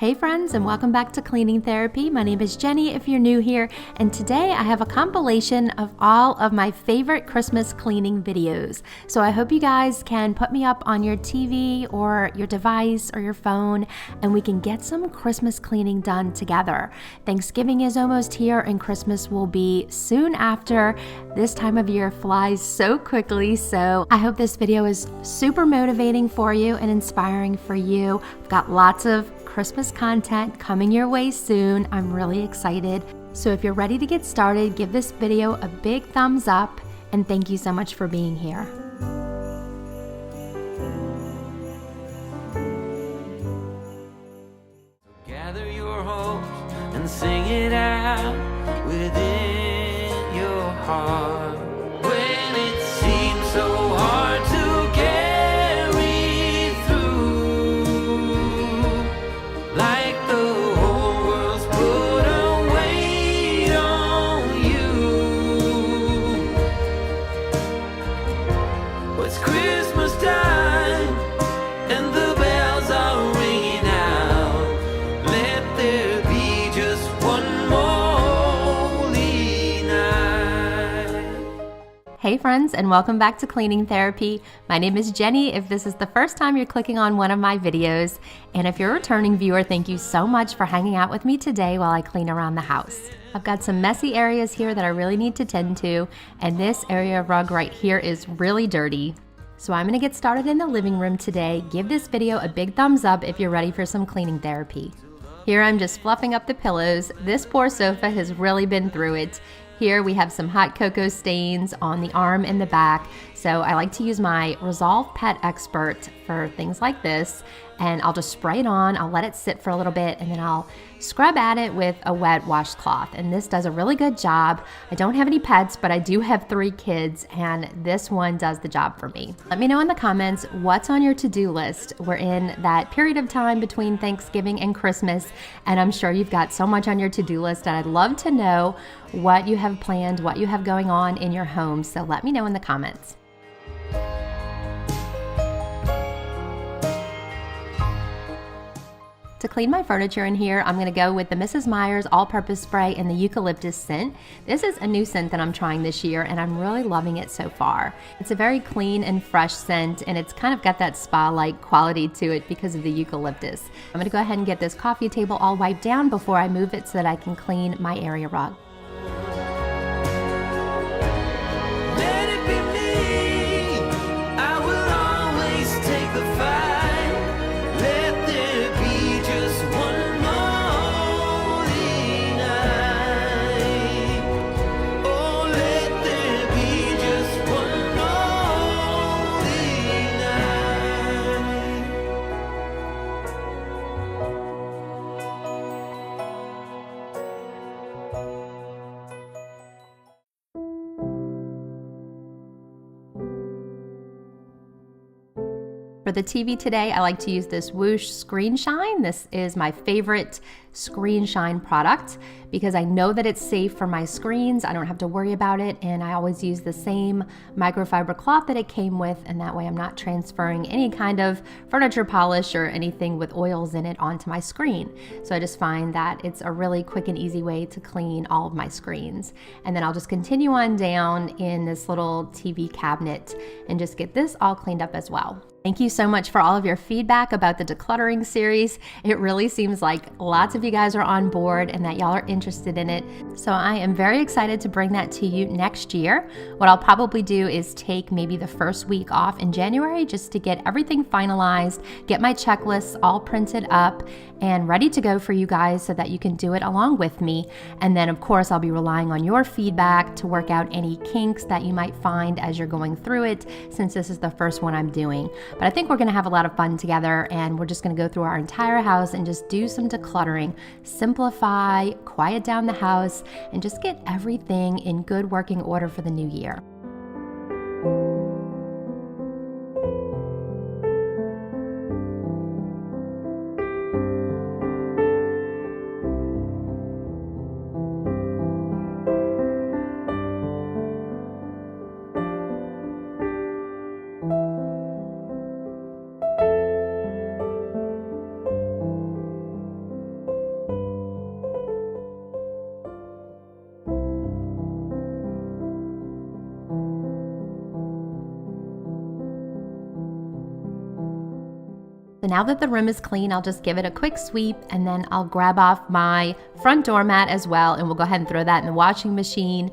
Hey friends, and welcome back to Cleaning Therapy. My name is Jenny if you're new here, and today I have a compilation of all of my favorite Christmas cleaning videos. So I hope you guys can put me up on your TV or your device or your phone, and we can get some Christmas cleaning done together. Thanksgiving is almost here and Christmas will be soon after. This time of year flies so quickly, so I hope this video is super motivating for you and inspiring for you. I've got lots of Christmas content coming your way soon. I'm really excited. So if you're ready to get started, give this video a big thumbs up, and thank you so much for being here. Gather your hopes and sing it out within your heart. When it seems so hard to carry through, like the whole world's put a weight on you. Well, it's Christmas time and the bells are ringing out. Let there be just one more holy night. Hey friends, and welcome back to Cleaning Therapy. My name is Jenny if this is the first time you're clicking on one of my videos. And if you're a returning viewer, thank you so much for hanging out with me today while I clean around the house. I've got some messy areas here that I really need to tend to, and this area of rug right here is really dirty. So I'm gonna get started in the living room today. Give this video a big thumbs up if you're ready for some cleaning therapy. Here I'm just fluffing up the pillows. This poor sofa has really been through it. Here we have some hot cocoa stains on the arm and the back. So I like to use my Resolve Pet Expert for things like this, and I'll just spray it on, I'll let it sit for a little bit, and then I'll scrub at it with a wet washcloth. And this does a really good job. I don't have any pets, but I do have 3 kids, and this one does the job for me. Let me know in the comments what's on your to-do list. We're in that period of time between Thanksgiving and Christmas, and I'm sure you've got so much on your to-do list, and I'd love to know what you have planned, what you have going on in your home. So let me know in the comments. To clean my furniture in here, I'm gonna go with the Mrs. Meyer's all-purpose spray and the eucalyptus scent. This is a new scent that I'm trying this year, and I'm really loving it so far. It's a very clean and fresh scent, and it's kind of got that spa-like quality to it because of the eucalyptus. I'm gonna go ahead and get this coffee table all wiped down before I move it so that I can clean my area rug. Let it be me. I will always take the fight. Let there be just one more holy night. Oh, let there be just one more holy night. For the TV today, I like to use this Whoosh Screen Shine. This is my favorite Screen Shine product because I know that it's safe for my screens. I don't have to worry about it, and I always use the same microfiber cloth that it came with, and that way I'm not transferring any kind of furniture polish or anything with oils in it onto my screen. So I just find that it's a really quick and easy way to clean all of my screens. And then I'll just continue on down in this little TV cabinet and just get this all cleaned up as well. Thank you so much for all of your feedback about the decluttering series. It really seems like lots of you guys are on board and that y'all are interested in it. So I am very excited to bring that to you next year. What I'll probably do is take maybe the first week off in January just to get everything finalized, get my checklists all printed up and ready to go for you guys so that you can do it along with me. And then of course I'll be relying on your feedback to work out any kinks that you might find as you're going through it, since this is the first one I'm doing. But I think we're gonna have a lot of fun together, and we're just gonna go through our entire house and just do some decluttering, simplify, quiet down the house, and just get everything in good working order for the new year. now that the room is clean, I'll just give it a quick sweep, and then I'll grab off my front doormat as well, and we'll go ahead and throw that in the washing machine.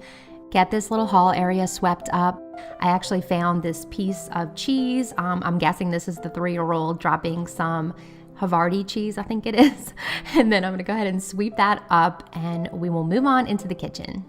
Get this little hall area swept up. I actually found this piece of cheese. I'm guessing this is the 3-year-old dropping some Havarti cheese, I think it is. And then I'm gonna go ahead and sweep that up, and we will move on into the kitchen.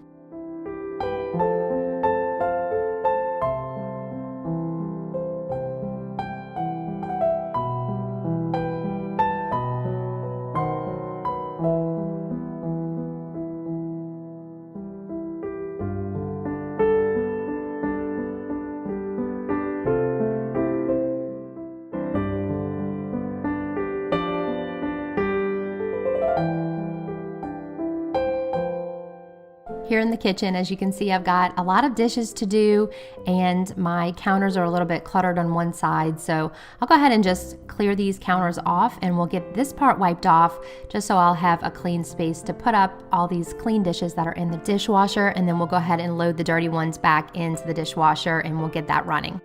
Here in the kitchen, as you can see, I've got a lot of dishes to do, and my counters are a little bit cluttered on one side. So I'll go ahead and just clear these counters off, and we'll get this part wiped off just so I'll have a clean space to put up all these clean dishes that are in the dishwasher, and then we'll go ahead and load the dirty ones back into the dishwasher, and we'll get that running.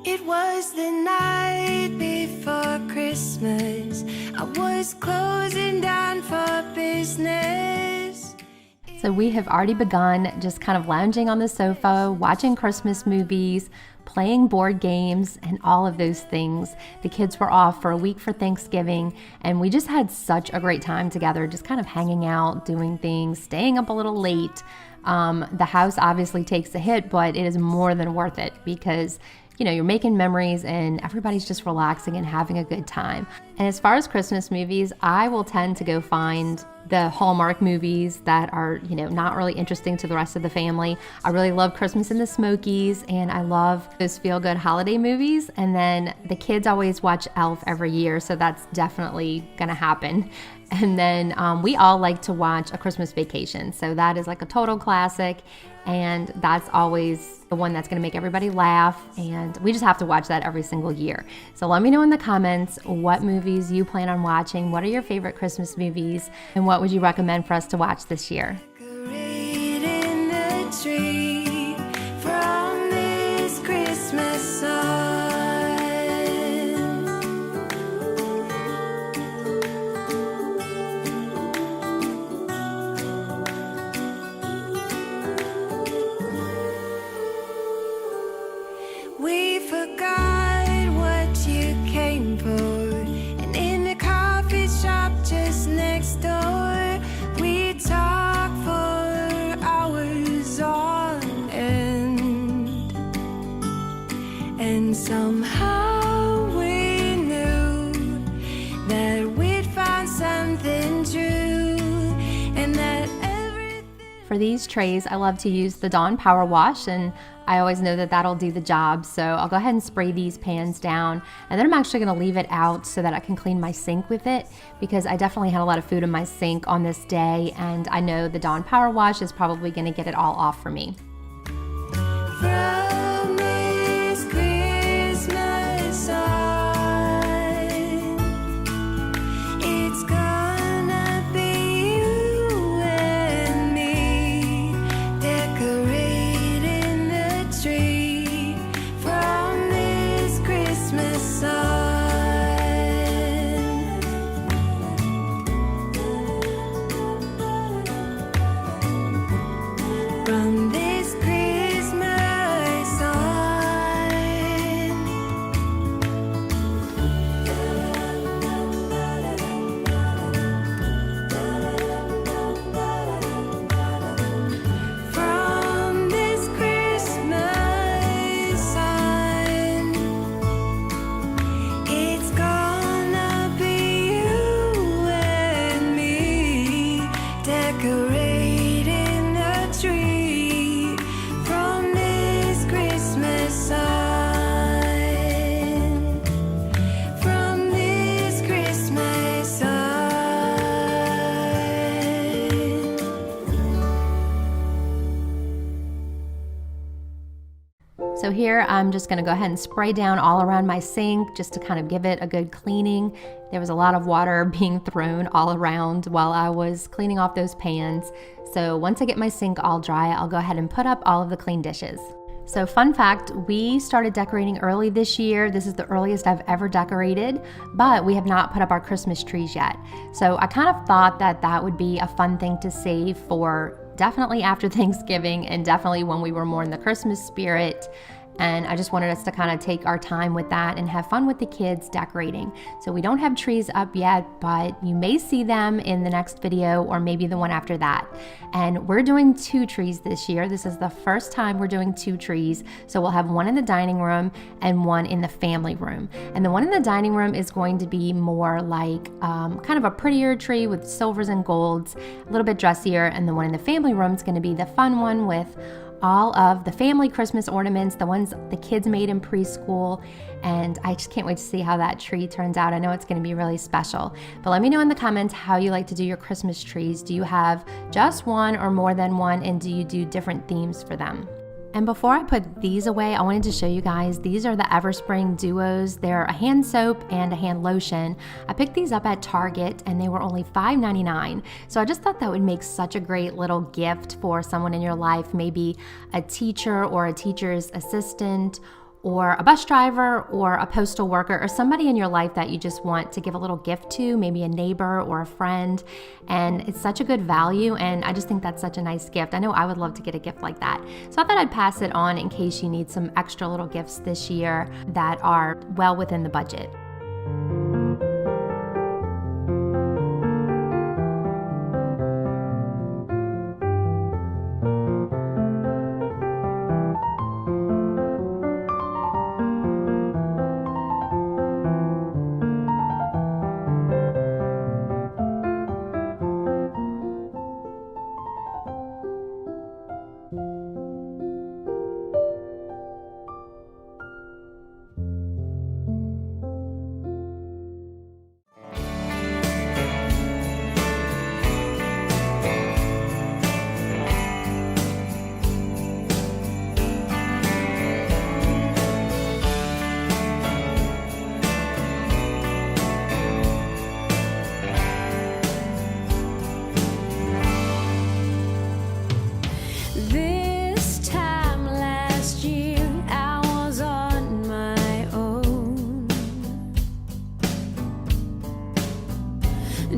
It was the night before Christmas. I was closing down for business. So we have already begun just kind of lounging on the sofa, watching Christmas movies, playing board games, and all of those things. The kids were off for a week for Thanksgiving, and we just had such a great time together, just kind of hanging out, doing things, staying up a little late. The house obviously takes a hit, but it is more than worth it because you're making memories and everybody's just relaxing and having a good time. And as far as Christmas movies, I will tend to go find the Hallmark movies that are, not really interesting to the rest of the family. I really love Christmas in the Smokies, and I love those feel-good holiday movies. And then the kids always watch Elf every year, so that's definitely gonna happen. And then we all like to watch A Christmas Vacation. So that is like a total classic, and that's always the one that's gonna make everybody laugh, and we just have to watch that every single year. So let me know in the comments what movies you plan on watching, what are your favorite Christmas movies, and what would you recommend for us to watch this year? Decorating the tree from this Christmas sun. We forgot what you came for, and in the coffee shop just next door, we talked for hours on end, and somehow we knew that we'd found something true, and that everything. For these trays, I love to use the Dawn Power Wash, and I always know that that'll do the job. So I'll go ahead and spray these pans down, and then I'm actually gonna leave it out so that I can clean my sink with it, because I definitely had a lot of food in my sink on this day, and I know the Dawn Power Wash is probably gonna get it all off for me. From this Christmas sun, it's gonna be you and me, decorating the tree from this Christmas sun. From this Christmas sun. From this Christmas sun, it's gonna be you and me, decorating the tree So here I'm just gonna go ahead and spray down all around my sink just to kind of give it a good cleaning. There was a lot of water being thrown all around while I was cleaning off those pans. So once I get my sink all dry, I'll go ahead and put up all of the clean dishes. So fun fact, we started decorating early this year. This is the earliest I've ever decorated, but we have not put up our Christmas trees yet. So I kind of thought that that would be a fun thing to save for definitely after Thanksgiving and definitely when we were more in the Christmas spirit. And I just wanted us to kind of take our time with that and have fun with the kids decorating. So we don't have trees up yet, but you may see them in the next video or maybe the one after that. And we're doing 2 trees this year. This is the first time we're doing 2 trees. So we'll have one in the dining room and one in the family room. And the one in the dining room is going to be more like kind of a prettier tree with silvers and golds, a little bit dressier. And the one in the family room is going to be the fun one with all of the family Christmas ornaments, the ones the kids made in preschool, and I just can't wait to see how that tree turns out. I know it's going to be really special. But let me know in the comments how you like to do your Christmas trees. Do you have just one or more than one, and do you do different themes for them? And before I put these away, I wanted to show you guys, these are the Everspring Duos. They're a hand soap and a hand lotion. I picked these up at Target and they were only $5.99. So I just thought that would make such a great little gift for someone in your life, maybe a teacher or a teacher's assistant, or a bus driver or a postal worker, or somebody in your life that you just want to give a little gift to, maybe a neighbor or a friend. And it's such a good value, and I just think that's such a nice gift. I know I would love to get a gift like that. So I thought I'd pass it on in case you need some extra little gifts this year that are well within the budget.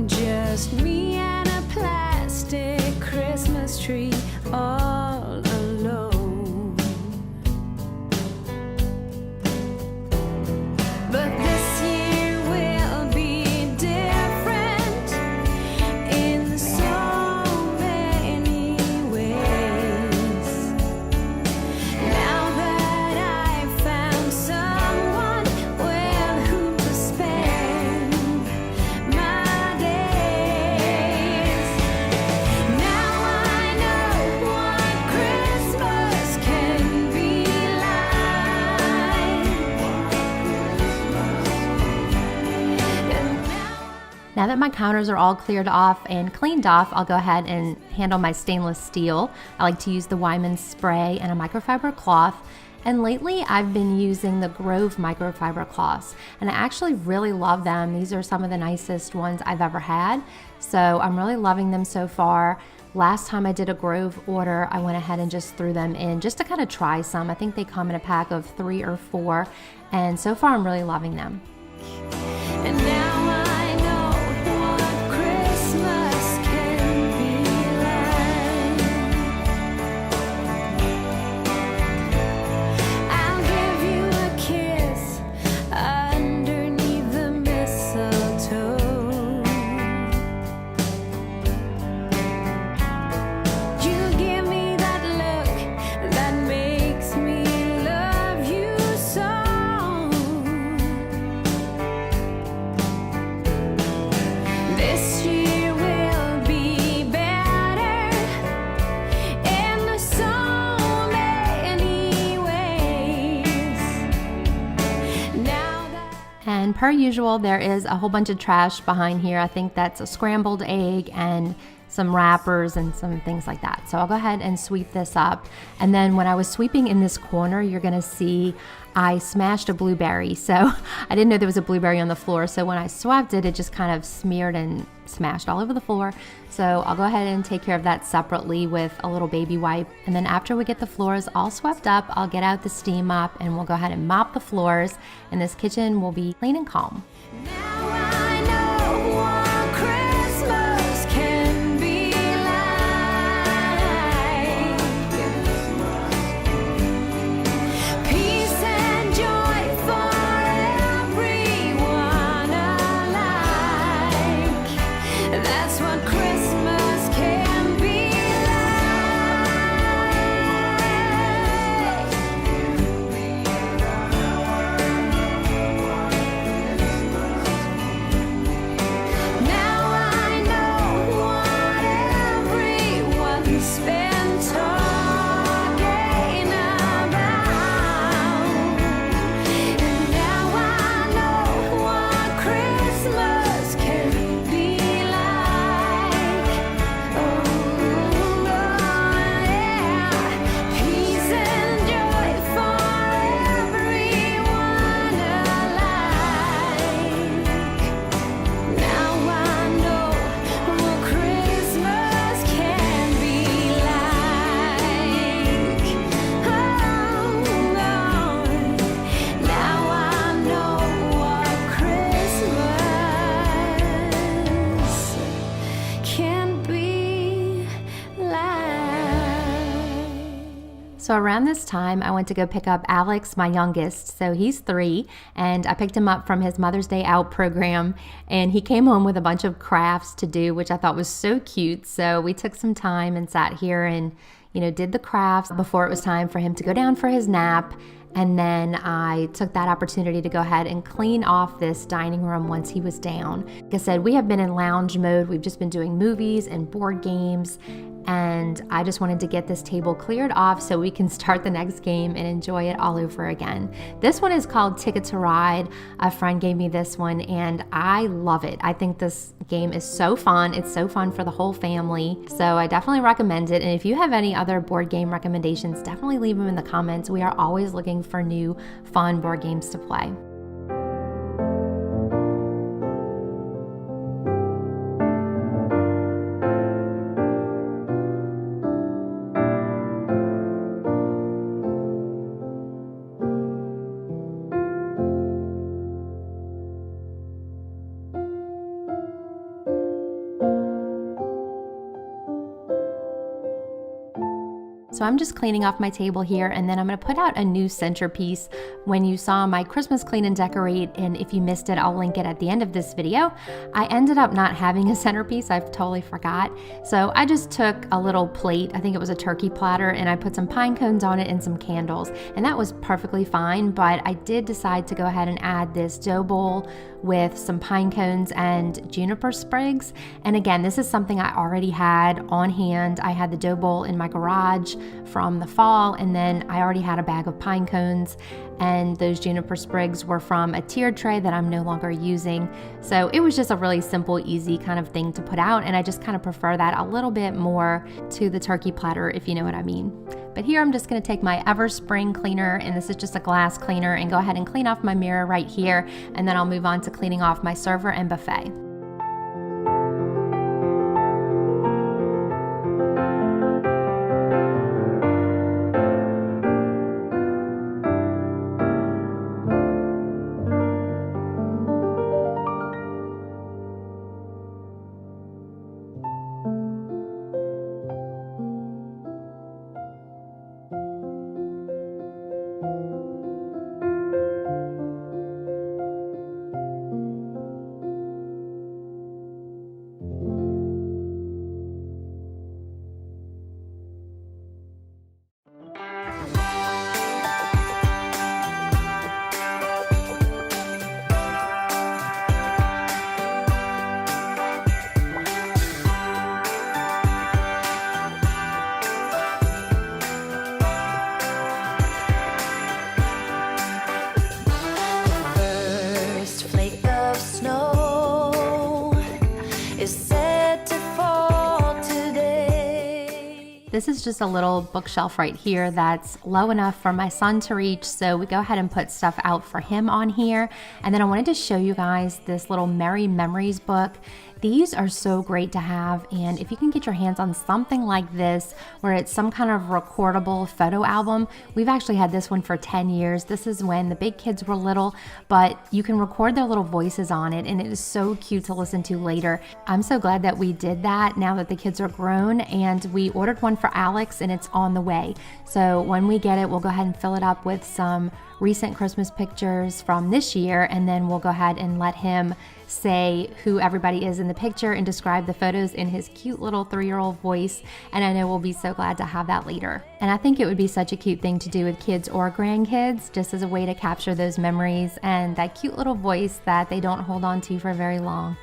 Just me and a plastic Christmas tree all alone. But this year will be different in so many ways. Now that I've found someone with whom to spend my days. Now I know what Christmas can be like. And Now that my counters are all cleared off and cleaned off, I'll go ahead and handle my stainless steel. I like to use the Wyman spray and a microfiber cloth. And lately I've been using the Grove microfiber cloths, and I actually really love them. These are some of the nicest ones I've ever had. So I'm really loving them so far. Last time I did a Grove order, I went ahead and just threw them in just to kind of try some. I think they come in a pack of 3 or 4, and so far I'm really loving them. And now I know what Christmas can be like. I'll give you a kiss underneath the mistletoe. You give me that look that makes me love you so. This year will be better in so many ways. Now that And per usual, there is a whole bunch of trash behind here. I think that's a scrambled egg and some wrappers and some things like that. So I'll go ahead and sweep this up. And then when I was sweeping in this corner, you're gonna see I smashed a blueberry. So I didn't know there was a blueberry on the floor. So when I swept it, it just kind of smeared and smashed all over the floor. So I'll go ahead and take care of that separately with a little baby wipe. And then after we get the floors all swept up, I'll get out the steam mop and we'll go ahead and mop the floors. And this kitchen will be clean and calm. Now I know what Christmas can be like. Peace and joy for everyone alike. That's what Christmas can be like. Now I know what everyone's been talking about. And now I know what Christmas can be like. Oh, yeah. Peace and joy for everyone alike. Now I know what Christmas can be like. Oh, Lord. Now I know what Christmas can be like. So around this time, I went to go pick up Alex, my youngest. So he's 3, and I picked him up from his Mother's Day Out program, and he came home with a bunch of crafts to do, which I thought was so cute. So we took some time and sat here and, did the crafts before it was time for him to go down for his nap. And then I took that opportunity to go ahead and clean off this dining room once he was down. Like I said, we have been in lounge mode. We've just been doing movies and board games. And I just wanted to get this table cleared off so we can start the next game and enjoy it all over again. This one is called Ticket to Ride. A friend gave me this one and I love it. I think this game is so fun. It's so fun for the whole family. So I definitely recommend it. And if you have any other board game recommendations, definitely leave them in the comments. We are always looking for new fun board games to play. So I'm just cleaning off my table here, and then I'm going to put out a new centerpiece. When you saw my Christmas clean and decorate, and if you missed it, I'll link it at the end of this video. I ended up not having a centerpiece. I totally forgot. So I just took a little plate, I think it was a turkey platter, and I put some pine cones on it and some candles, and that was perfectly fine. But I did decide to go ahead and add this dough bowl with some pine cones and juniper sprigs. And again, this is something I already had on hand. I had the dough bowl in my garage from the fall, and then I already had a bag of pine cones, and those juniper sprigs were from a tiered tray that I'm no longer using. So it was just a really simple, easy kind of thing to put out, and I just kind of prefer that a little bit more to the turkey platter, if you know what I mean. But here I'm just going to take my Everspring cleaner, and this is just a glass cleaner, and go ahead and clean off my mirror right here, and then I'll move on to cleaning off my server and buffet. This is just a little bookshelf right here that's low enough for my son to reach, so we go ahead and put stuff out for him on here. And then I wanted to show you guys this little Merry Memories book. These are so great to have, and if you can get your hands on something like this where it's some kind of recordable photo album. We've actually had this one for 10 years. This is when the big kids were little, but you can record their little voices on it, and it is so cute to listen to later. I'm so glad that we did that now that the kids are grown, and we ordered one for Alex and it's on the way. So when we get it, we'll go ahead and fill it up with some recent Christmas pictures from this year, and then we'll go ahead and let him say who everybody is in the picture and describe the photos in his cute little 3-year-old voice. And I know we'll be so glad to have that later. And I think it would be such a cute thing to do with kids or grandkids, just as a way to capture those memories and that cute little voice that they don't hold on to for very long.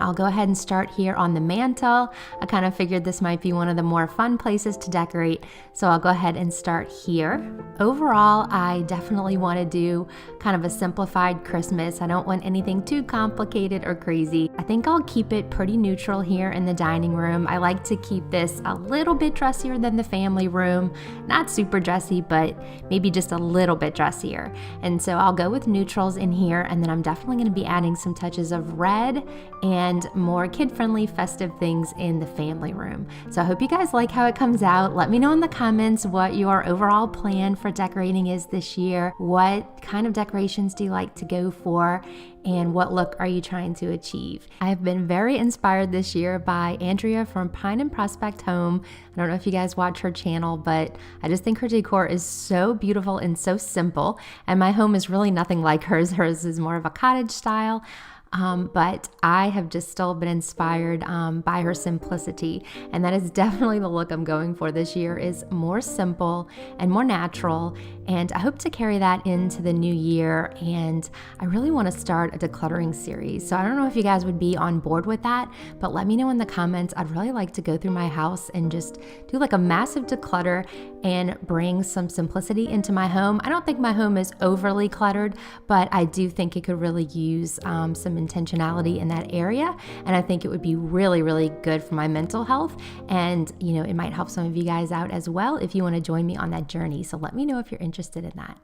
I'll go ahead and start here on the mantle. I kind of figured this might be one of the more fun places to decorate, so I'll go ahead and start here. Overall, I definitely want to do kind of a simplified Christmas. I don't want anything too complicated or crazy. I think I'll keep it pretty neutral here in the dining room. I like to keep this a little bit dressier than the family room. Not super dressy, but maybe just a little bit dressier. And so I'll go with neutrals in here, and then I'm definitely going to be adding some touches of red and more kid-friendly festive things in the family room. So I hope you guys like how it comes out. Let me know in the comments what your overall plan for decorating is this year. What kind of decorations do you like to go for? And what look are you trying to achieve? I've been very inspired this year by Andrea from Pine and Prospect Home. I don't know if you guys watch her channel, but I just think her decor is so beautiful and so simple. And my home is really nothing like hers. Hers is more of a cottage style. But I have just still been inspired by her simplicity, and that is definitely the look I'm going for this year, is more simple and more natural, and I hope to carry that into the new year. And I really want to start a decluttering series, so I don't know if you guys would be on board with that, but let me know in the comments. I'd really like to go through my house and just do like a massive declutter and bring some simplicity into my home. I don't think my home is overly cluttered, but I do think it could really use some intentionality in that area, and I think it would be really, really good for my mental health, and you know, it might help some of you guys out as well if you want to join me on that journey. So let me know if you're interested in that.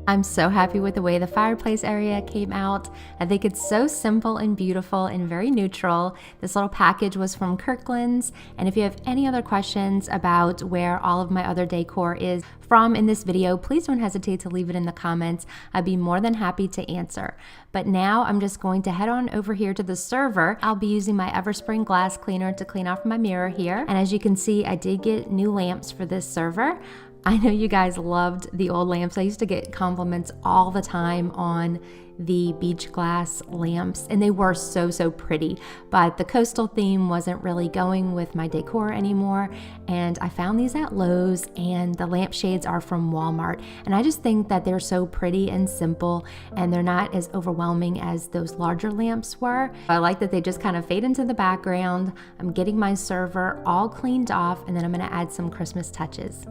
I'm so happy with the way the fireplace area came out. I think it's so simple and beautiful and very neutral. This little package was from Kirkland's, and if you have any other questions about where all of my other decor is from in this video, please don't hesitate to leave it in the comments. I'd be more than happy to answer. But now I'm just going to head on over here to the server. I'll be using my Everspring glass cleaner to clean off my mirror here. And as you can see, I did get new lamps for this server. I know you guys loved the old lamps. I used to get compliments all the time on the beach glass lamps, and they were so pretty, but the coastal theme wasn't really going with my decor anymore, and I found these at Lowe's, and the lampshades are from Walmart, and I just think that they're so pretty and simple, and they're not as overwhelming as those larger lamps were. I like that they just kind of fade into the background. I'm getting my server all cleaned off, and then I'm going to add some Christmas touches.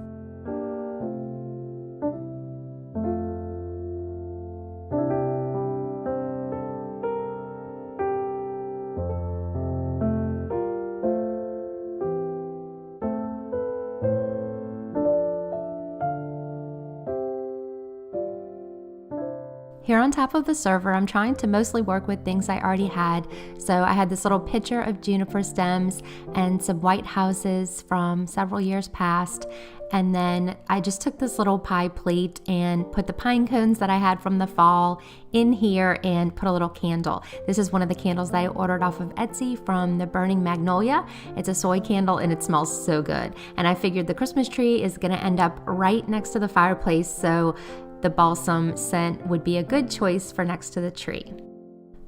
Here on top of the server, I'm trying to mostly work with things I already had. So I had this little picture of juniper stems and some white houses from several years past. And then I just took this little pie plate and put the pine cones that I had from the fall in here and put a little candle. This is one of the candles that I ordered off of Etsy from the Burning Magnolia. It's a soy candle and it smells so good. And I figured the Christmas tree is gonna end up right next to the fireplace, so the balsam scent would be a good choice for next to the tree.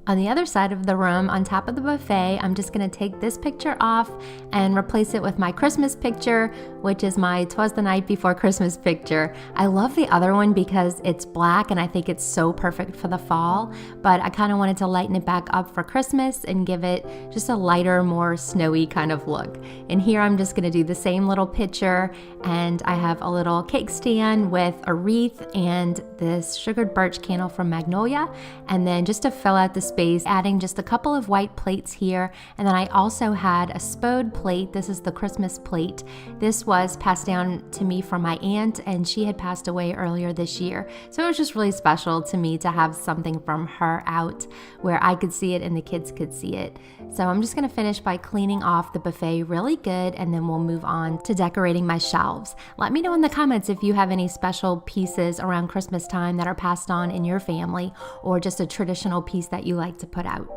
On the other side of the room, on top of the buffet, I'm just gonna take this picture off and replace it with my Christmas picture, which is my 'Twas the Night Before Christmas picture. I love the other one because it's black and I think it's so perfect for the fall, but I kind of wanted to lighten it back up for Christmas and give it just a lighter, more snowy kind of look. And here I'm just gonna do the same little picture, and I have a little cake stand with a wreath and this sugared birch candle from Magnolia, and then just to fill out the space, adding just a couple of white plates here. And then I also had a spode plate. This is the Christmas plate. This was passed down to me from my aunt, and she had passed away earlier this year. So it was just really special to me to have something from her out where I could see it and the kids could see it. So I'm just gonna finish by cleaning off the buffet really good, and then we'll move on to decorating my shelves. Let me know in the comments if you have any special pieces around Christmas time that are passed on in your family, or just a traditional piece that you like to put out.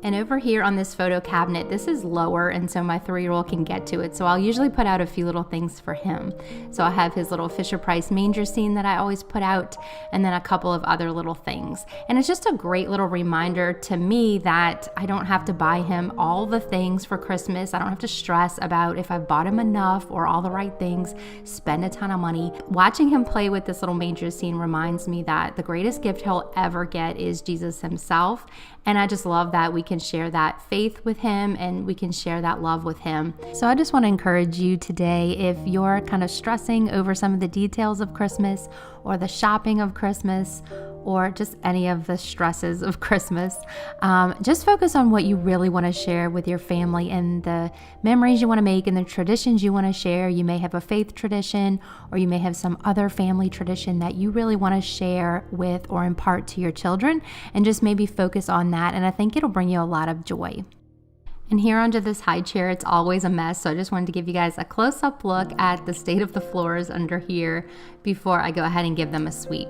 And over here on this photo cabinet, this is lower, and so my 3-year-old can get to it. So I'll usually put out a few little things for him. So I have his little Fisher-Price manger scene that I always put out, and then a couple of other little things. And it's just a great little reminder to me that I don't have to buy him all the things for Christmas. I don't have to stress about if I've bought him enough or all the right things, spend a ton of money. Watching him play with this little manger scene reminds me that the greatest gift he'll ever get is Jesus himself. And I just love that we can share that faith with him and we can share that love with him. So I just want to encourage you today, if you're kind of stressing over some of the details of Christmas or the shopping of Christmas, or just any of the stresses of Christmas, just focus on what you really want to share with your family and the memories you want to make and the traditions you want to share. You may have a faith tradition, or you may have some other family tradition that you really want to share with or impart to your children, and just maybe focus on that. And I think it'll bring you a lot of joy. And here under this high chair, it's always a mess. So I just wanted to give you guys a close-up look at the state of the floors under here before I go ahead and give them a sweep.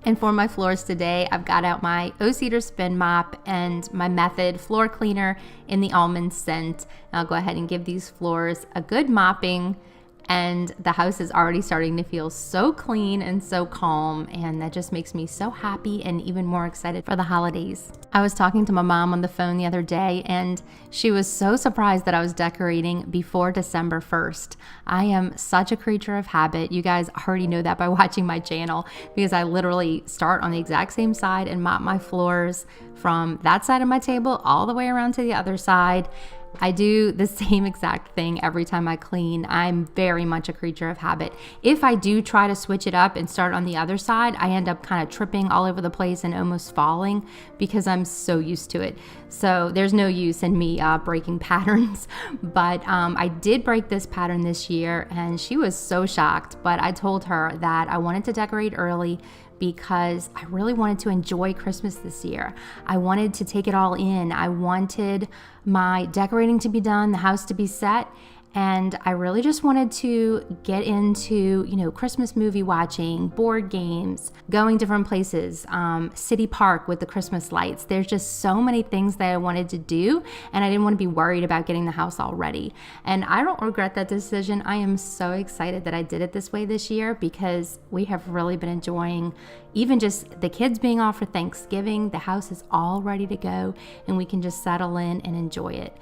And for my floors today, I've got out my O-Cedar Spin Mop and my Method floor cleaner in the almond scent. And I'll go ahead and give these floors a good mopping, and the house is already starting to feel so clean and so calm, and that just makes me so happy and even more excited for the holidays. I was talking to my mom on the phone the other day, and she was so surprised that I was decorating before December 1st. I am such a creature of habit. You guys already know that by watching my channel, because I literally start on the exact same side and mop my floors from that side of my table all the way around to the other side. I do the same exact thing every time I clean. I'm very much a creature of habit. If I do try to switch it up and start on the other side, I end up kind of tripping all over the place and almost falling because I'm so used to it. So there's no use in me breaking patterns. But I did break this pattern this year, and she was so shocked. But I told her that I wanted to decorate early because I really wanted to enjoy Christmas this year. I wanted to take it all in. I wanted my decorating to be done, the house to be set, and I really just wanted to get into, Christmas movie watching, board games, going different places, City Park with the Christmas lights. There's just so many things that I wanted to do, and I didn't want to be worried about getting the house all ready. And I don't regret that decision. I am so excited that I did it this way this year, because we have really been enjoying even just the kids being off for Thanksgiving. The house is all ready to go, and we can just settle in and enjoy it.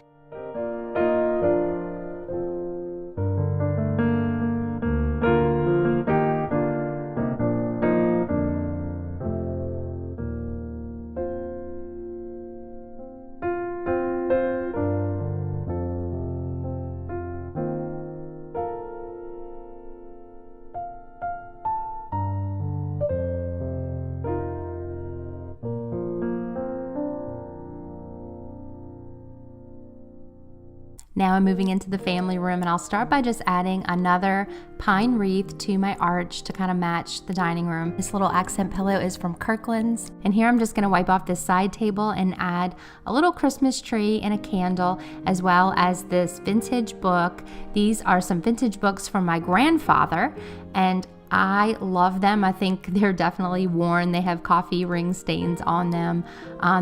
Now I'm moving into the family room, and I'll start by just adding another pine wreath to my arch to kind of match the dining room. This little accent pillow is from Kirkland's, and here I'm just going to wipe off this side table and add a little Christmas tree and a candle, as well as this vintage book. These are some vintage books from my grandfather, and I love them. I think they're definitely worn. They have coffee ring stains on them.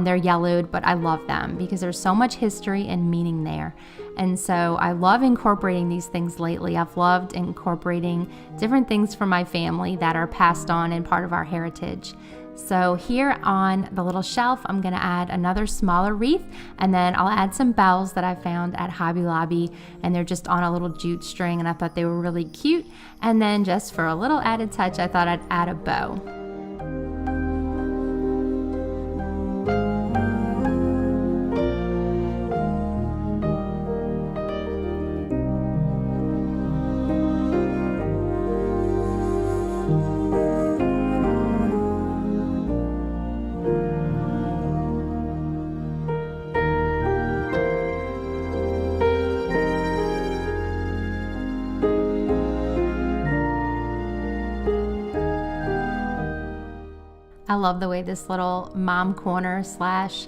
They're yellowed, but I love them because there's so much history and meaning there. And so I love incorporating these things lately. I've loved incorporating different things from my family that are passed on and part of our heritage. So here on the little shelf, I'm going to add another smaller wreath, and then I'll add some bells that I found at Hobby Lobby, and they're just on a little jute string, and I thought they were really cute. And then just for a little added touch, I thought I'd add a bow. I love the way this little mom corner slash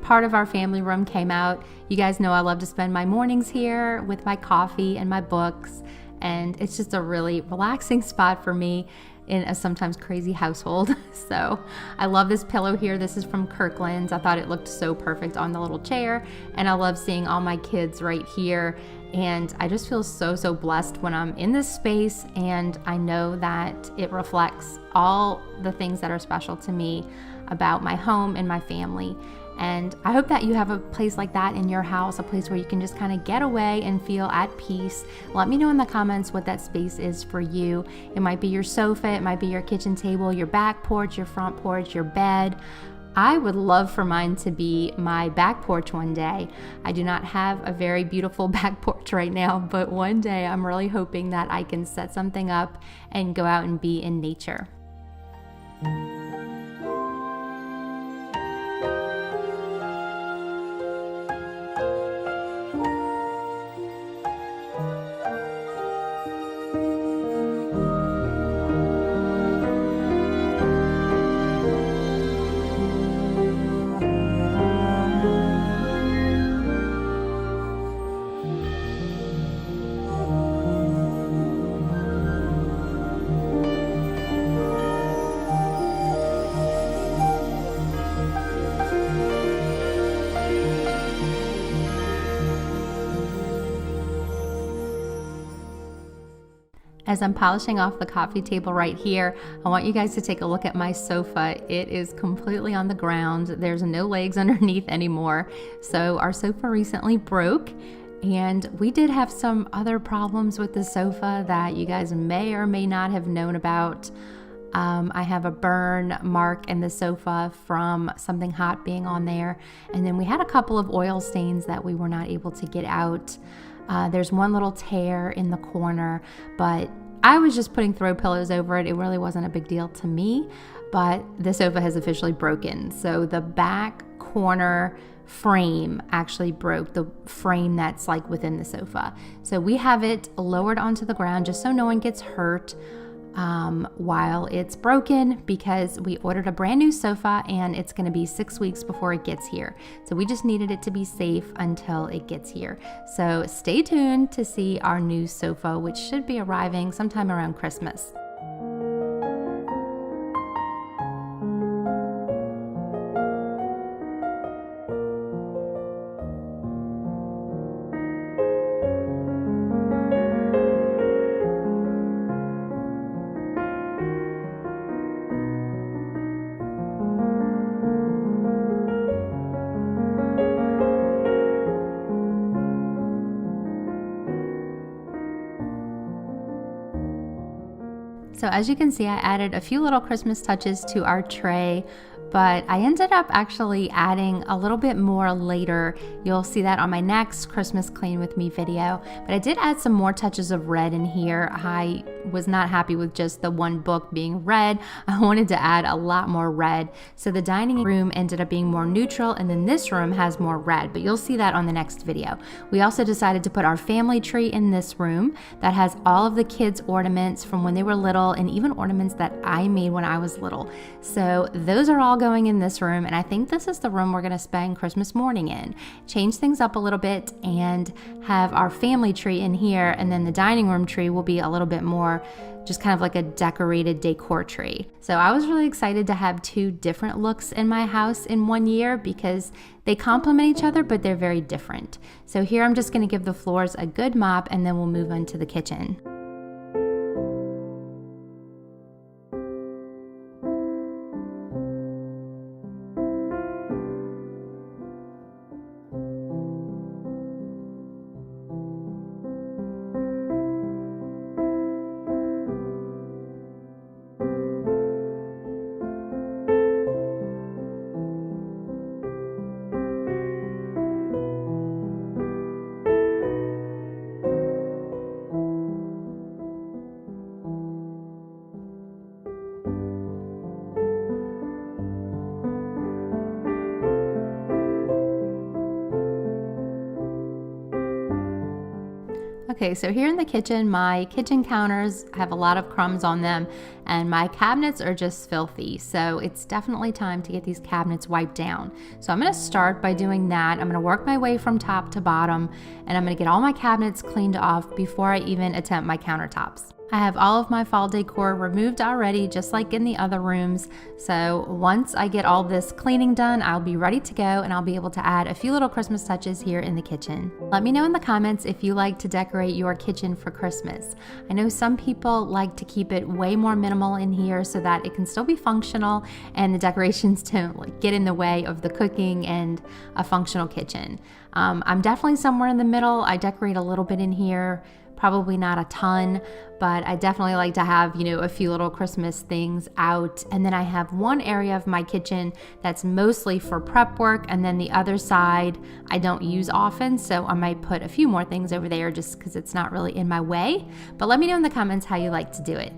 part of our family room came out. You guys know I love to spend my mornings here with my coffee and my books, and it's just a really relaxing spot for me in a sometimes crazy household. So I love this pillow here. This is from Kirkland's. I thought it looked so perfect on the little chair, and I love seeing all my kids right here. And I just feel so blessed when I'm in this space, and I know that it reflects all the things that are special to me about my home and my family. And I hope that you have a place like that in your house, a place where you can just kind of get away and feel at peace. Let me know in the comments what that space is for you. It might be your sofa, it might be your kitchen table, your back porch, your front porch, your bed. I would love for mine to be my back porch one day. I do not have a very beautiful back porch right now, but one day I'm really hoping that I can set something up and go out and be in nature. As I'm polishing off the coffee table right here, I want you guys to take a look at my sofa. It is completely on the ground. There's no legs underneath anymore. So our sofa recently broke, and we did have some other problems with the sofa that you guys may or may not have known about. I have a burn mark in the sofa from something hot being on there. And then we had a couple of oil stains that we were not able to get out. There's one little tear in the corner, but I was just putting throw pillows over it. It really wasn't a big deal to me, but the sofa has officially broken. So the back corner frame actually broke, the frame that's like within the sofa. So we have it lowered onto the ground just so no one gets hurt while it's broken, because we ordered a brand new sofa and it's going to be 6 weeks before it gets here. So we just needed it to be safe until it gets here. So stay tuned to see our new sofa, which should be arriving sometime around Christmas. So as you can see, I added a few little Christmas touches to our tray, but I ended up actually adding a little bit more later. You'll see that on my next Christmas Clean With Me video, but I did add some more touches of red in here. I was not happy with just the one book being red. I wanted to add a lot more red. So the dining room ended up being more neutral, and then this room has more red, but you'll see that on the next video. We also decided to put our family tree in this room that has all of the kids' ornaments from when they were little, and even ornaments that I made when I was little. So those are all going in this room, and I think this is the room we're going to spend Christmas morning in. Change things up a little bit and have our family tree in here, and then the dining room tree will be a little bit more just kind of like a decorated decor tree. So I was really excited to have two different looks in my house in one year, because they complement each other, but they're very different. So here I'm just going to give the floors a good mop, and then we'll move into the kitchen. Okay, so here in the kitchen, my kitchen counters have a lot of crumbs on them, and my cabinets are just filthy. So it's definitely time to get these cabinets wiped down. So I'm gonna start by doing that. I'm gonna work my way from top to bottom, and I'm gonna get all my cabinets cleaned off before I even attempt my countertops. I have all of my fall decor removed already, just like in the other rooms. So once I get all this cleaning done, I'll be ready to go, and I'll be able to add a few little Christmas touches here in the kitchen. Let me know in the comments if you like to decorate your kitchen for Christmas. I know some people like to keep it way more minimal in here so that it can still be functional and the decorations don't get in the way of the cooking and a functional kitchen. I'm definitely somewhere in the middle. I decorate a little bit in here, probably not a ton, but I definitely like to have, a few little Christmas things out. And then I have one area of my kitchen that's mostly for prep work, and then the other side I don't use often, so I might put a few more things over there just because it's not really in my way. But let me know in the comments how you like to do it.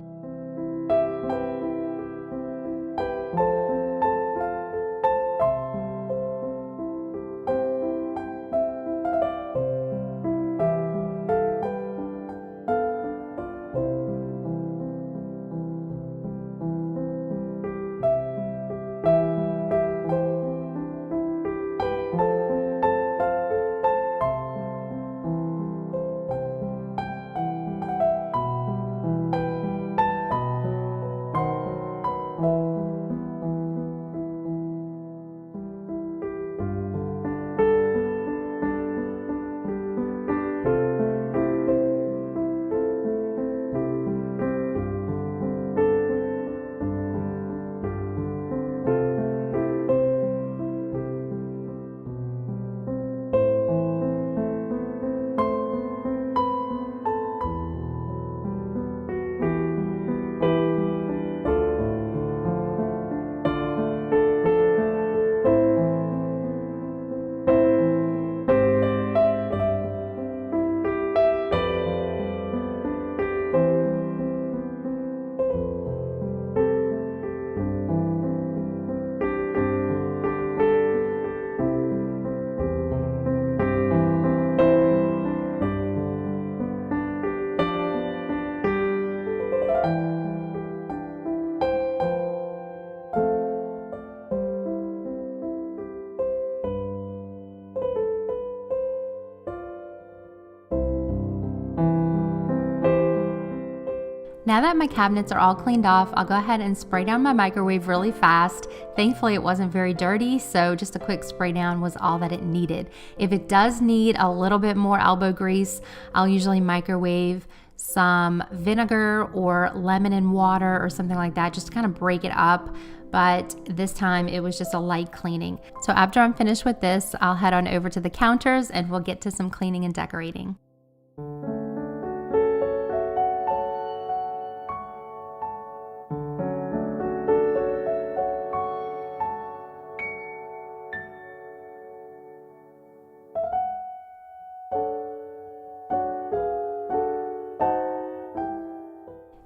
Now that my cabinets are all cleaned off, I'll go ahead and spray down my microwave really fast. Thankfully, it wasn't very dirty, so just a quick spray down was all that it needed. If it does need a little bit more elbow grease, I'll usually microwave some vinegar or lemon and water or something like that, just to kind of break it up. But this time it was just a light cleaning. So after I'm finished with this, I'll head on over to the counters and we'll get to some cleaning and decorating.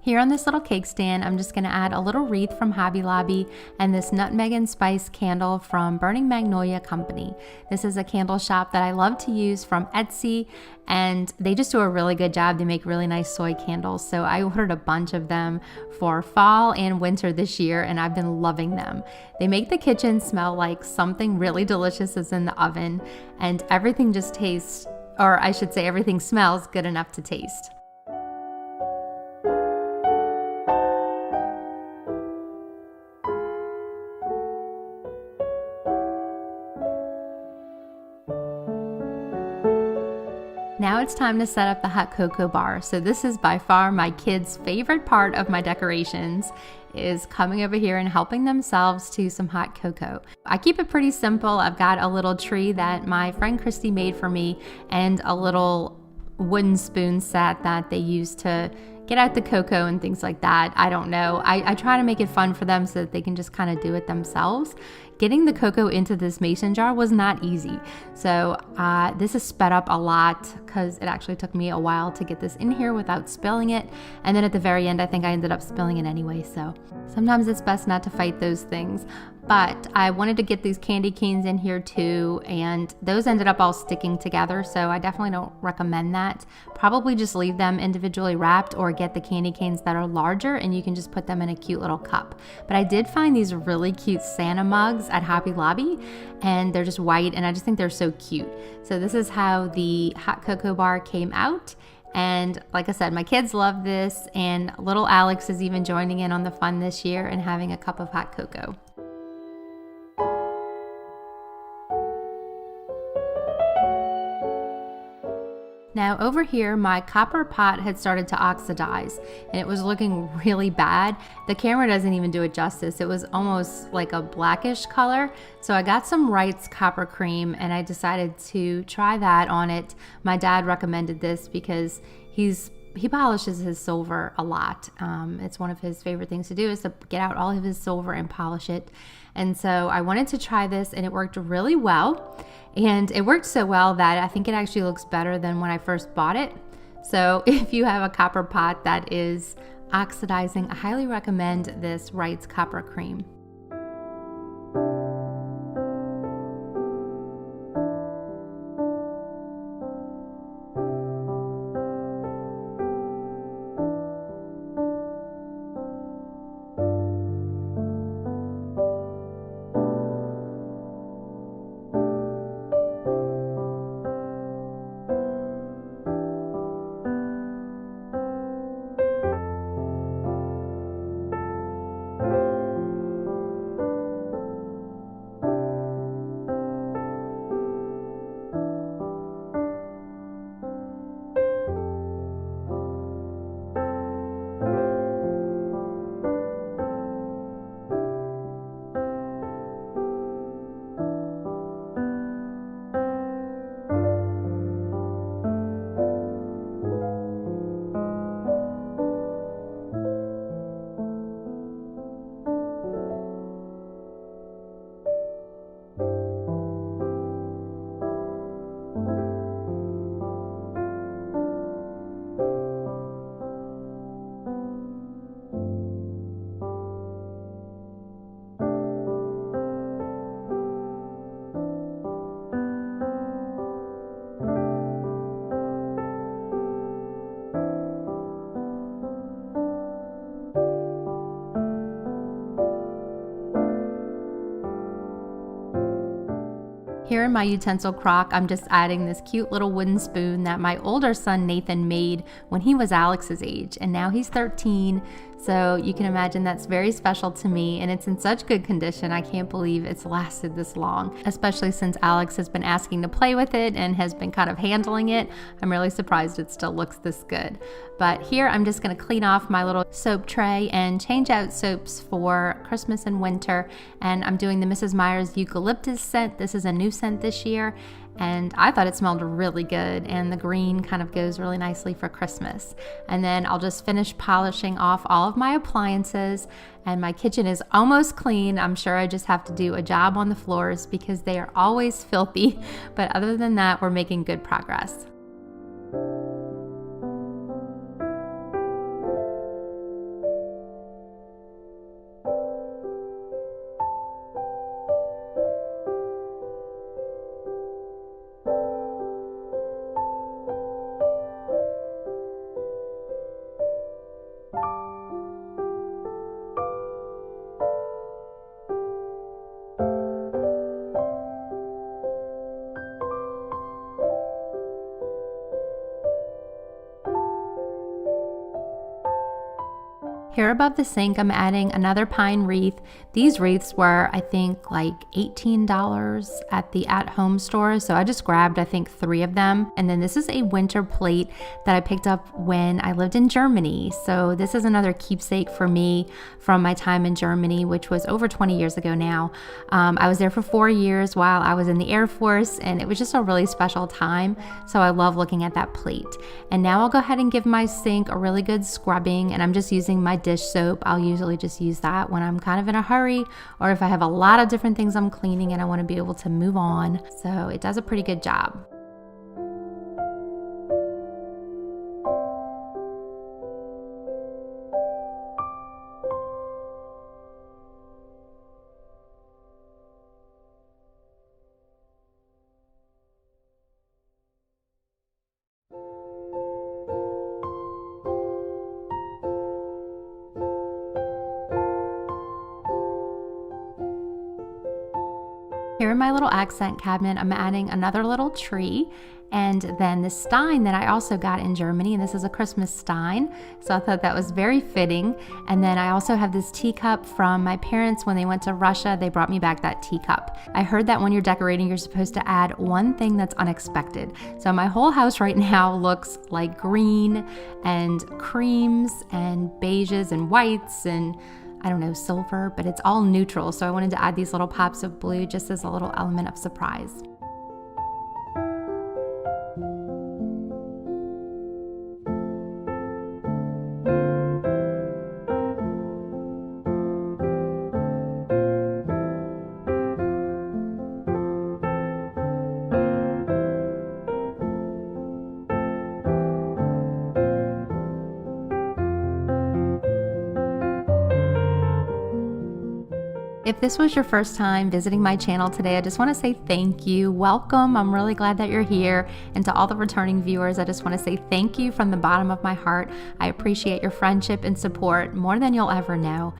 Here on this little cake stand, I'm just going to add a little wreath from Hobby Lobby and this nutmeg and spice candle from Burning Magnolia Company. This is a candle shop that I love to use from Etsy, and they just do a really good job. They make really nice soy candles, so I ordered a bunch of them for fall and winter this year, and I've been loving them. They make the kitchen smell like something really delicious is in the oven, and everything just tastes, or I should say everything smells good enough to taste. Now it's time to set up the hot cocoa bar. So this is by far my kids' favorite part of my decorations, is coming over here and helping themselves to some hot cocoa. I keep it pretty simple. I've got a little tree that my friend Christy made for me and a little wooden spoon set that they use to get out the cocoa and things like that. I don't know. I try to make it fun for them so that they can just kind of do it themselves. Getting the cocoa into this mason jar was not easy. So this is sped up a lot because it actually took me a while to get this in here without spilling it. And then at the very end, I think I ended up spilling it anyway. So sometimes it's best not to fight those things. But I wanted to get these candy canes in here too, and those ended up all sticking together, so I definitely don't recommend that. Probably just leave them individually wrapped or get the candy canes that are larger and you can just put them in a cute little cup. But I did find these really cute Santa mugs at Hobby Lobby, and they're just white and I just think they're so cute. So this is how the hot cocoa bar came out. And like I said, my kids love this, and little Alex is even joining in on the fun this year and having a cup of hot cocoa. Now over here, my copper pot had started to oxidize and it was looking really bad. The camera doesn't even do it justice. It was almost like a blackish color. So I got some Wright's copper cream and I decided to try that on it. My dad recommended this because he polishes his silver a lot. It's one of his favorite things to do is to get out all of his silver and polish it. And so I wanted to try this and it worked really well. And it worked so well that I think it actually looks better than when I first bought it. So if you have a copper pot that is oxidizing, I highly recommend this Wright's copper cream. Here in my utensil crock, I'm just adding this cute little wooden spoon that my older son Nathan made when he was Alex's age, and now he's 13. So you can imagine that's very special to me, and it's in such good condition. I can't believe it's lasted this long, especially since Alex has been asking to play with it and has been kind of handling it. I'm really surprised it still looks this good. But here I'm just going to clean off my little soap tray and change out soaps for Christmas and winter. And I'm doing the Mrs. Meyer's eucalyptus scent. This is a new scent this year, and I thought it smelled really good, and the green kind of goes really nicely for Christmas. And then I'll just finish polishing off all of my appliances, and my kitchen is almost clean. I'm sure I just have to do a job on the floors because they are always filthy, but other than that, we're making good progress. Here above the sink, I'm adding another pine wreath. These wreaths were, I think, like $18 at the at-home store. So I just grabbed, I think, 3 of them. And then this is a winter plate that I picked up when I lived in Germany. So this is another keepsake for me from my time in Germany, which was over 20 years ago now. I was there for 4 years while I was in the Air Force, and it was just a really special time. So I love looking at that plate. And now I'll go ahead and give my sink a really good scrubbing, and I'm just using my dish soap. I'll usually just use that when I'm kind of in a hurry, or if I have a lot of different things I'm cleaning and I want to be able to move on. So it does a pretty good job. Here in my little accent cabinet, I'm adding another little tree, and then the stein that I also got in Germany, and this is a Christmas stein, so I thought that was very fitting. And then I also have this teacup from my parents when they went to Russia. They brought me back that teacup. I heard that when you're decorating, you're supposed to add one thing that's unexpected. So my whole house right now looks like green and creams and beiges and whites and I don't know, silver, but it's all neutral. So I wanted to add these little pops of blue just as a little element of surprise. If this was your first time visiting my channel today, I just want to say thank you. Welcome. I'm really glad that you're here. And to all the returning viewers, I just want to say thank you from the bottom of my heart. I appreciate your friendship and support more than you'll ever know.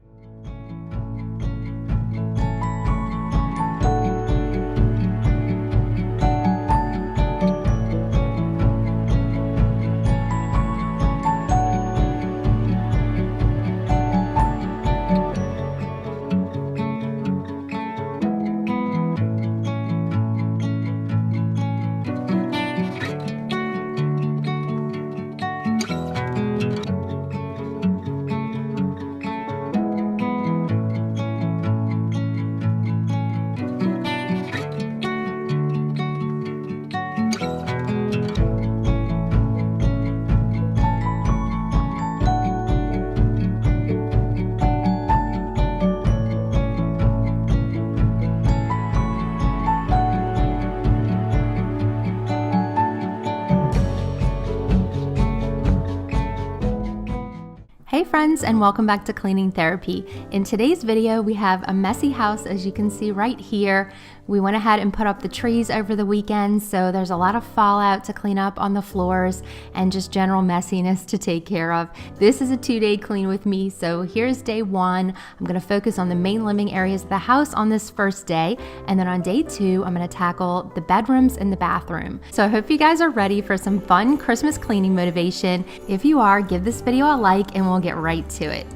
Hey friends, and welcome back to Cleaning Therapy. In today's video, we have a messy house, as you can see right here, We went ahead and put up the trees over the weekend, so there's a lot of fallout to clean up on the floors and just general messiness to take care of. This is a 2-day clean with me, so here's day 1. I'm going to focus on the main living areas of the house on this first day, and then on day 2, I'm going to tackle the bedrooms and the bathroom. So I hope you guys are ready for some fun Christmas cleaning motivation. If you are, give this video a like and we'll get right to it.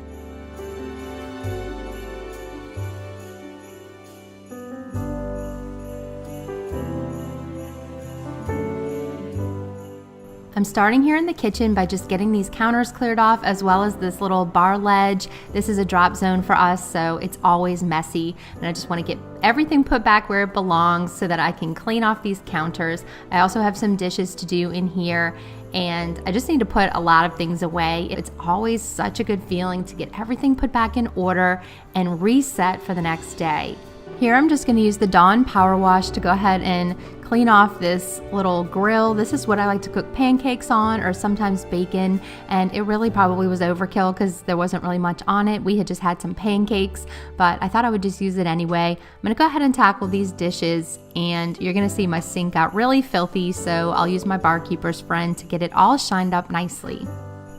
I'm starting here in the kitchen by just getting these counters cleared off, as well as this little bar ledge. This is a drop zone for us, so it's always messy, and I just want to get everything put back where it belongs so that I can clean off these counters. I also have some dishes to do in here, and I just need to put a lot of things away. It's always such a good feeling to get everything put back in order and reset for the next day. Here I'm just going to use the Dawn Power Wash to go ahead and clean off this little grill. This is what I like to cook pancakes on, or sometimes bacon, and it really probably was overkill because there wasn't really much on it. We had just had some pancakes, but I thought I would just use it anyway. I'm going to go ahead and tackle these dishes, and you're going to see my sink got really filthy, so I'll use my barkeeper's friend to get it all shined up nicely.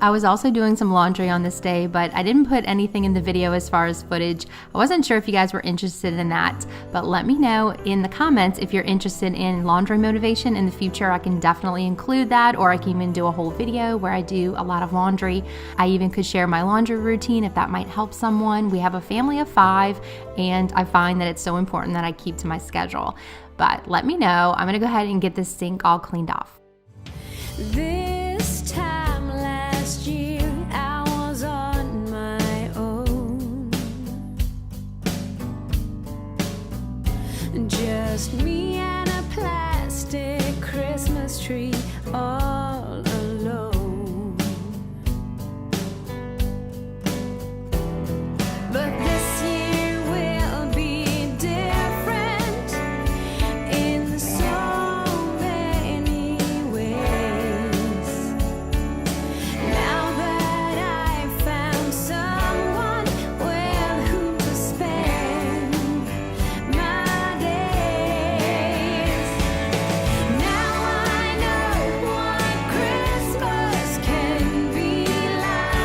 I was also doing some laundry on this day, but I didn't put anything in the video as far as footage. I wasn't sure if you guys were interested in that, but let me know in the comments if you're interested in laundry motivation in the future. I can definitely include that, or I can even do a whole video where I do a lot of laundry. I even could share my laundry routine if that might help someone. We have a family of 5, and I find that it's so important that I keep to my schedule. But let me know. I'm gonna go ahead and get this sink all cleaned off. This time last year, I was on my own. Just me and a plastic Christmas tree, all alone. But this year will be different in so many ways. Now that I've found someone with whom to spend my days, now I know what Christmas can be like.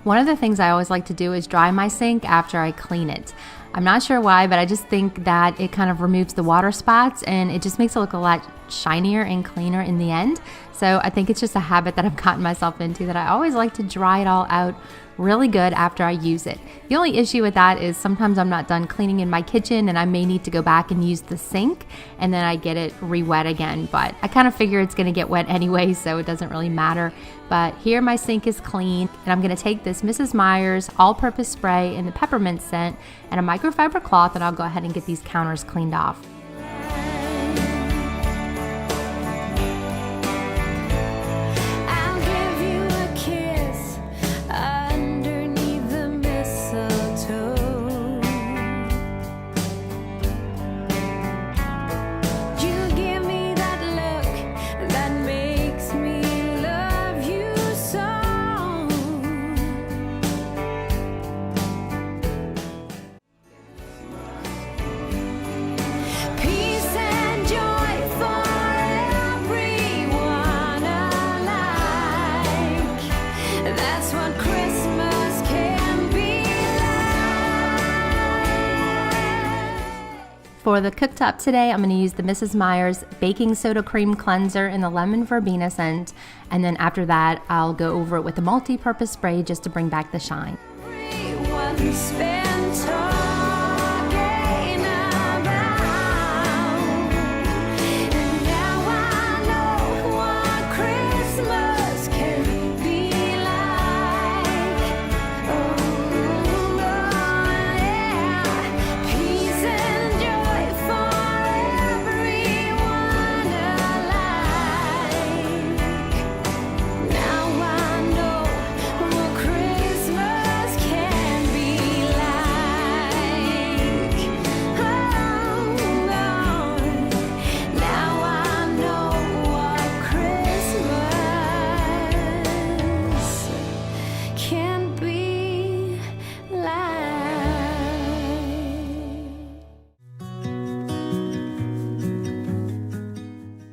One of the things I always like to do is dry my sink after I clean it. I'm not sure why, but I just think that it kind of removes the water spots and it just makes it look a lot shinier and cleaner in the end. So I think it's just a habit that I've gotten myself into, that I always like to dry it all out really good after I use it. The only issue with that is sometimes I'm not done cleaning in my kitchen and I may need to go back and use the sink, and then I get it re-wet again. But I kind of figure it's going to get wet anyway, so it doesn't really matter. But here my sink is clean, and I'm going to take this Mrs. Meyer's all-purpose spray in the peppermint scent and a microfiber cloth, and I'll go ahead and get these counters cleaned off. I'll give you a kiss underneath the mistletoe. You give me that look that makes me love you so. Peace and joy for everyone alike. That's what Christmas can be like. For the cooktop today, I'm going to use the Mrs. Meyer's baking soda cream cleanser in the lemon verbena scent, and then after that I'll go over it with the multi-purpose spray just to bring back the shine. Everyone spent talking about, and now I know what Christmas can be like. Oh, yeah. Peace and joy for everyone alike. Now I know what Christmas can be like.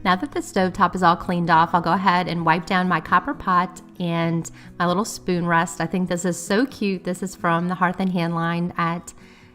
Now that the stovetop is all cleaned off, I'll go ahead and wipe down my copper pot and my little spoon rest. I think this is so cute. This is from the Hearth and Hand line at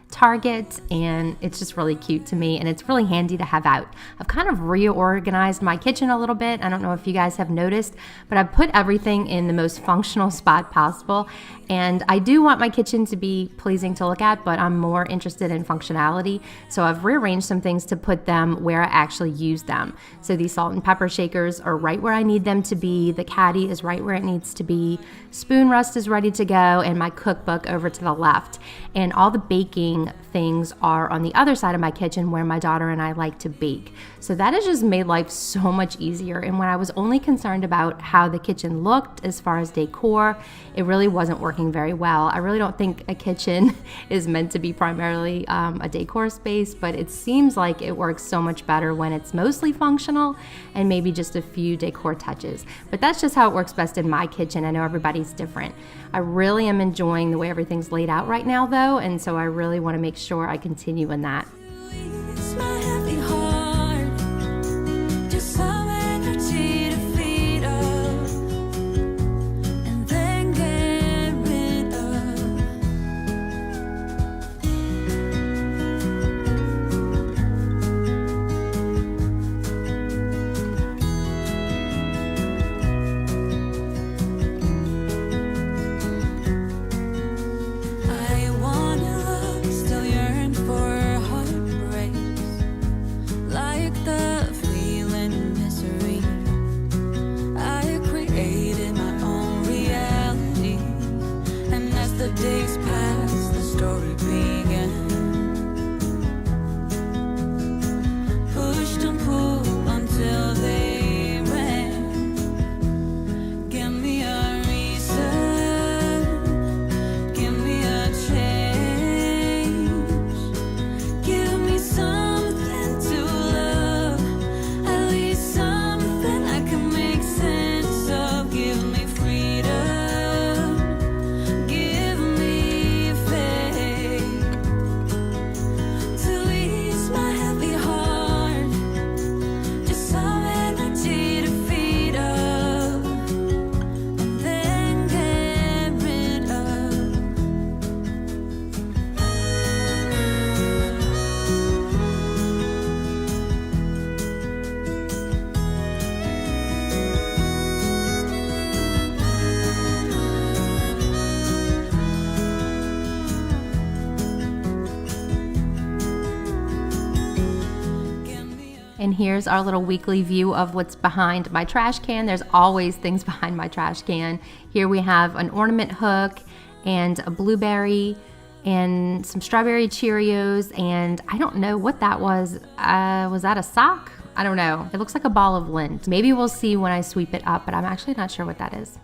Target, and it's just really cute to me, and it's really handy to have out. I've kind of reorganized my kitchen a little bit. I don't know if you guys have noticed, but I've put everything in the most functional spot possible, and I do want my kitchen to be pleasing to look at, but I'm more interested in functionality, so I've rearranged some things to put them where I actually use them. So these salt and pepper shakers are right where I need them to be, the caddy is right where it needs to be, spoon rest is ready to go, and my cookbook over to the left. And all the baking things are on the other side of my kitchen where my daughter and I like to bake. So that has just made life so much easier. And when I was only concerned about how the kitchen looked as far as decor, it really wasn't working very well. I really don't think a kitchen is meant to be primarily a decor space, but it seems like it works so much better when it's mostly functional and maybe just a few decor touches. But that's just how it works best in my kitchen. I know everybody's different. I really am enjoying the way everything's laid out right now though, and so I really want to make sure I continue in that. It's my happy heart, just some energy to feed off, and then get rid of. I wanna love, still yearn for heartbreaks, like the feeling misery. I created my own reality, and as the days pass, the story began. Pushed and pulled until they ran. Give me a reason, give me a change, give me something to love, at least something I can make sense of. Give me freedom, give me faith, to ease my heavy heart, just some energy to feed off, and then get rid of. And here's our little weekly view of what's behind my trash can. There's always things behind my trash can. Here we have an ornament hook and a blueberry and some strawberry Cheerios, and I don't know what that was. Was that a sock? I don't know. It looks like a ball of lint. Maybe we'll see when I sweep it up, but I'm actually not sure what that is.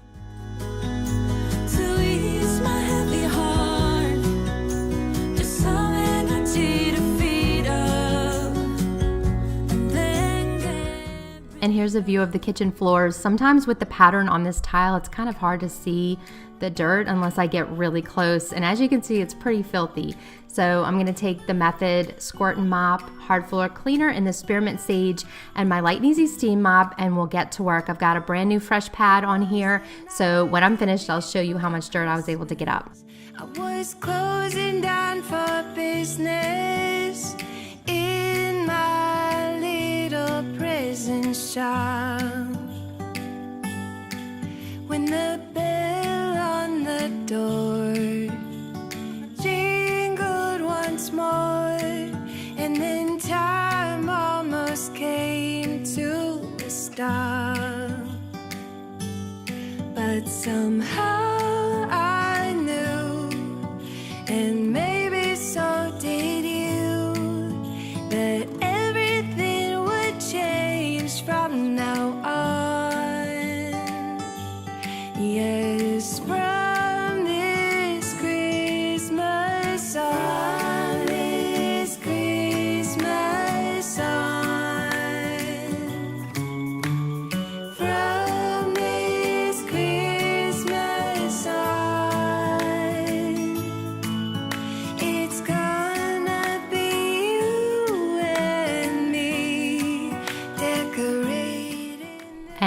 To ease my heavy heart, just some energy to feed off, and then get. And here's a view of the kitchen floors. Sometimes with the pattern on this tile, it's kind of hard to see the dirt unless I get really close. And as you can see, it's pretty filthy. So I'm gonna take the Method Squirt and Mop Hard Floor Cleaner in the Spearmint Sage and my Light and Easy Steam Mop, and we'll get to work. I've got a brand new fresh pad on here. So when I'm finished, I'll show you how much dirt I was able to get up. I was closing down for business in my little prison shop, when the bell on the door jingled once more, and then time almost came to a stop. But somehow I knew, and maybe so did you, that everything would change from now on. Yes, from this Christmas on, this Christmas on, from this Christmas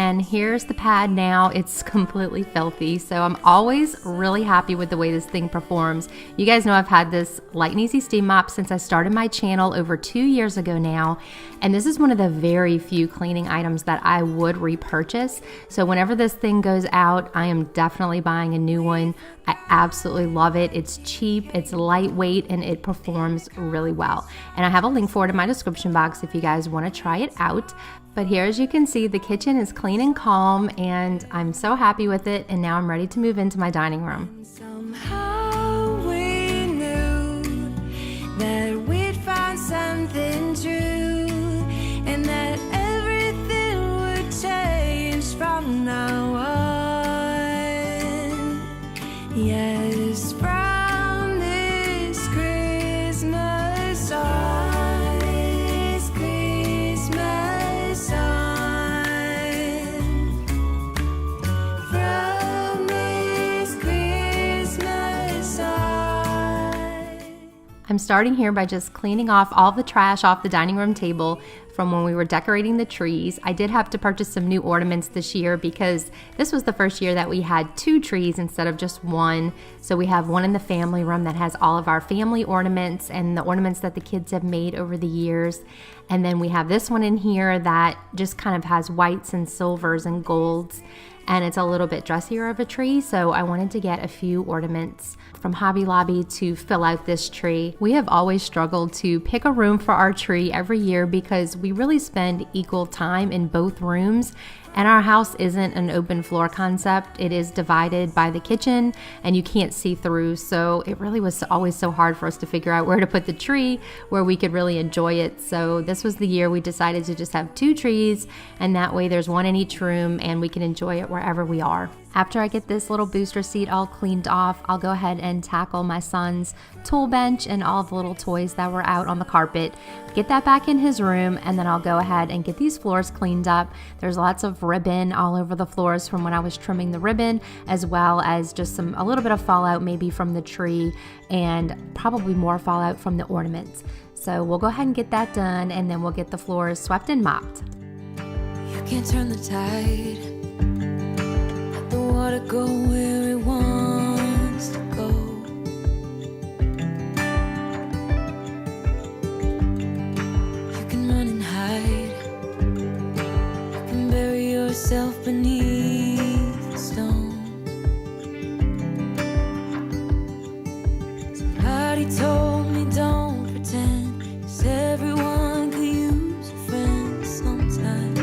and here's the pad now. It's completely filthy, so I'm always really happy with the way this thing performs. You guys know I've had this Light and Easy Steam Mop since I started my channel over 2 years ago now, and this is one of the very few cleaning items that I would repurchase. So whenever this thing goes out, I am definitely buying a new one. I absolutely love it. It's cheap, it's lightweight, and it performs really well. And I have a link for it in my description box if you guys want to try it out. But here, as you can see, the kitchen is clean and calm, and I'm so happy with it. And now I'm ready to move into my dining room. Somehow we knew that we'd find something true, and that everything would change from now on. Yes, from this Christmas on, this Christmas on, from this Christmas on. I'm starting here by just cleaning off all the trash off the dining room table from when we were decorating the trees. I did have to purchase some new ornaments this year because this was the first year that we had 2 trees instead of just 1. So we have one in the family room that has all of our family ornaments and the ornaments that the kids have made over the years. And then we have this one in here that just kind of has whites and silvers and golds. And it's a little bit dressier of a tree, so I wanted to get a few ornaments from Hobby Lobby to fill out this tree. We have always struggled to pick a room for our tree every year because we really spend equal time in both rooms, and our house isn't an open floor concept. It is divided by the kitchen and you can't see through, so it really was always so hard for us to figure out where to put the tree where we could really enjoy it. So this was the year we decided to just have 2 trees, and that way there's one in each room and we can enjoy it wherever we are. After I get this little booster seat all cleaned off, I'll go ahead and tackle my son's tool bench and all the little toys that were out on the carpet, get that back in his room, and then I'll go ahead and get these floors cleaned up. There's lots of ribbon all over the floors from when I was trimming the ribbon, as well as just a little bit of fallout maybe from the tree, and probably more fallout from the ornaments. So we'll go ahead and get that done, and then we'll get the floors swept and mopped. You can't turn the tide. Let the water go where it wants to go. You can run and hide. You can bury yourself beneath the stones. Somebody told me don't pretend, 'cause everyone could use a friend sometimes.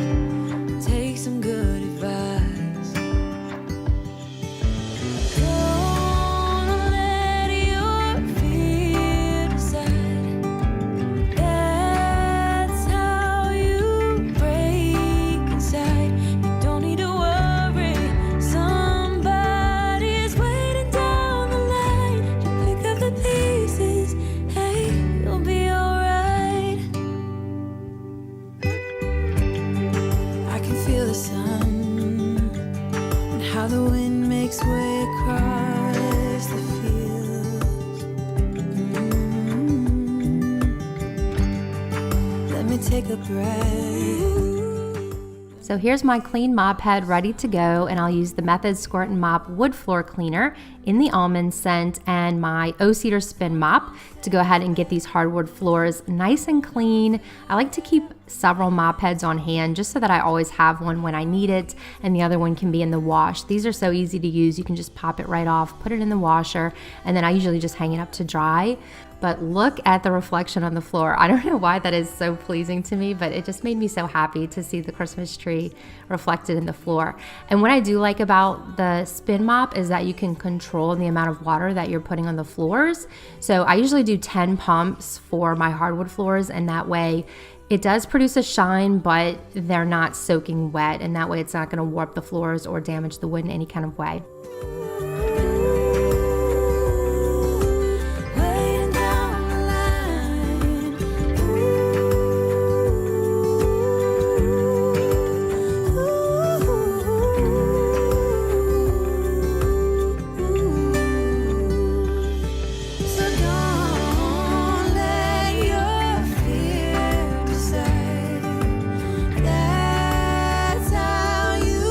Take some good advice. Don't let your fear decide. That's how you break inside. You don't need to worry. Somebody's waiting down the line. You pick up the pieces. Hey, you'll be alright. I can feel the sun and how the wind makes way across the fields. Let me take a breath. So here's my clean mop head ready to go, and I'll use the Method Squirt and Mop Wood Floor Cleaner in the almond scent and my O-Cedar Spin Mop to go ahead and get these hardwood floors nice and clean. I like to keep several mop heads on hand just so that I always have one when I need it, and the other one can be in the wash. These are so easy to use. You can just pop it right off, put it in the washer, and then I usually just hang it up to dry. But look at the reflection on the floor. I don't know why that is so pleasing to me, but it just made me so happy to see the Christmas tree reflected in the floor. And what I do like about the spin mop is that you can control the amount of water that you're putting on the floors. So I usually do 10 pumps for my hardwood floors, and that way it does produce a shine, but they're not soaking wet, and that way it's not gonna warp the floors or damage the wood in any kind of way. That's how you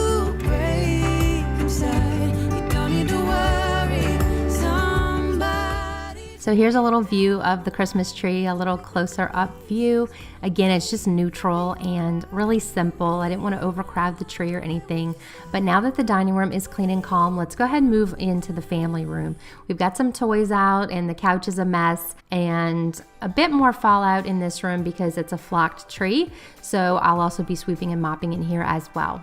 So here's a little view of the Christmas tree, a little closer up view. Again, it's just neutral and really simple. I didn't want to overcrowd the tree or anything. But now that the dining room is clean and calm, let's go ahead and move into the family room. We've got some toys out and the couch is a mess and a bit more fallout in this room because it's a flocked tree. So I'll also be sweeping and mopping in here as well.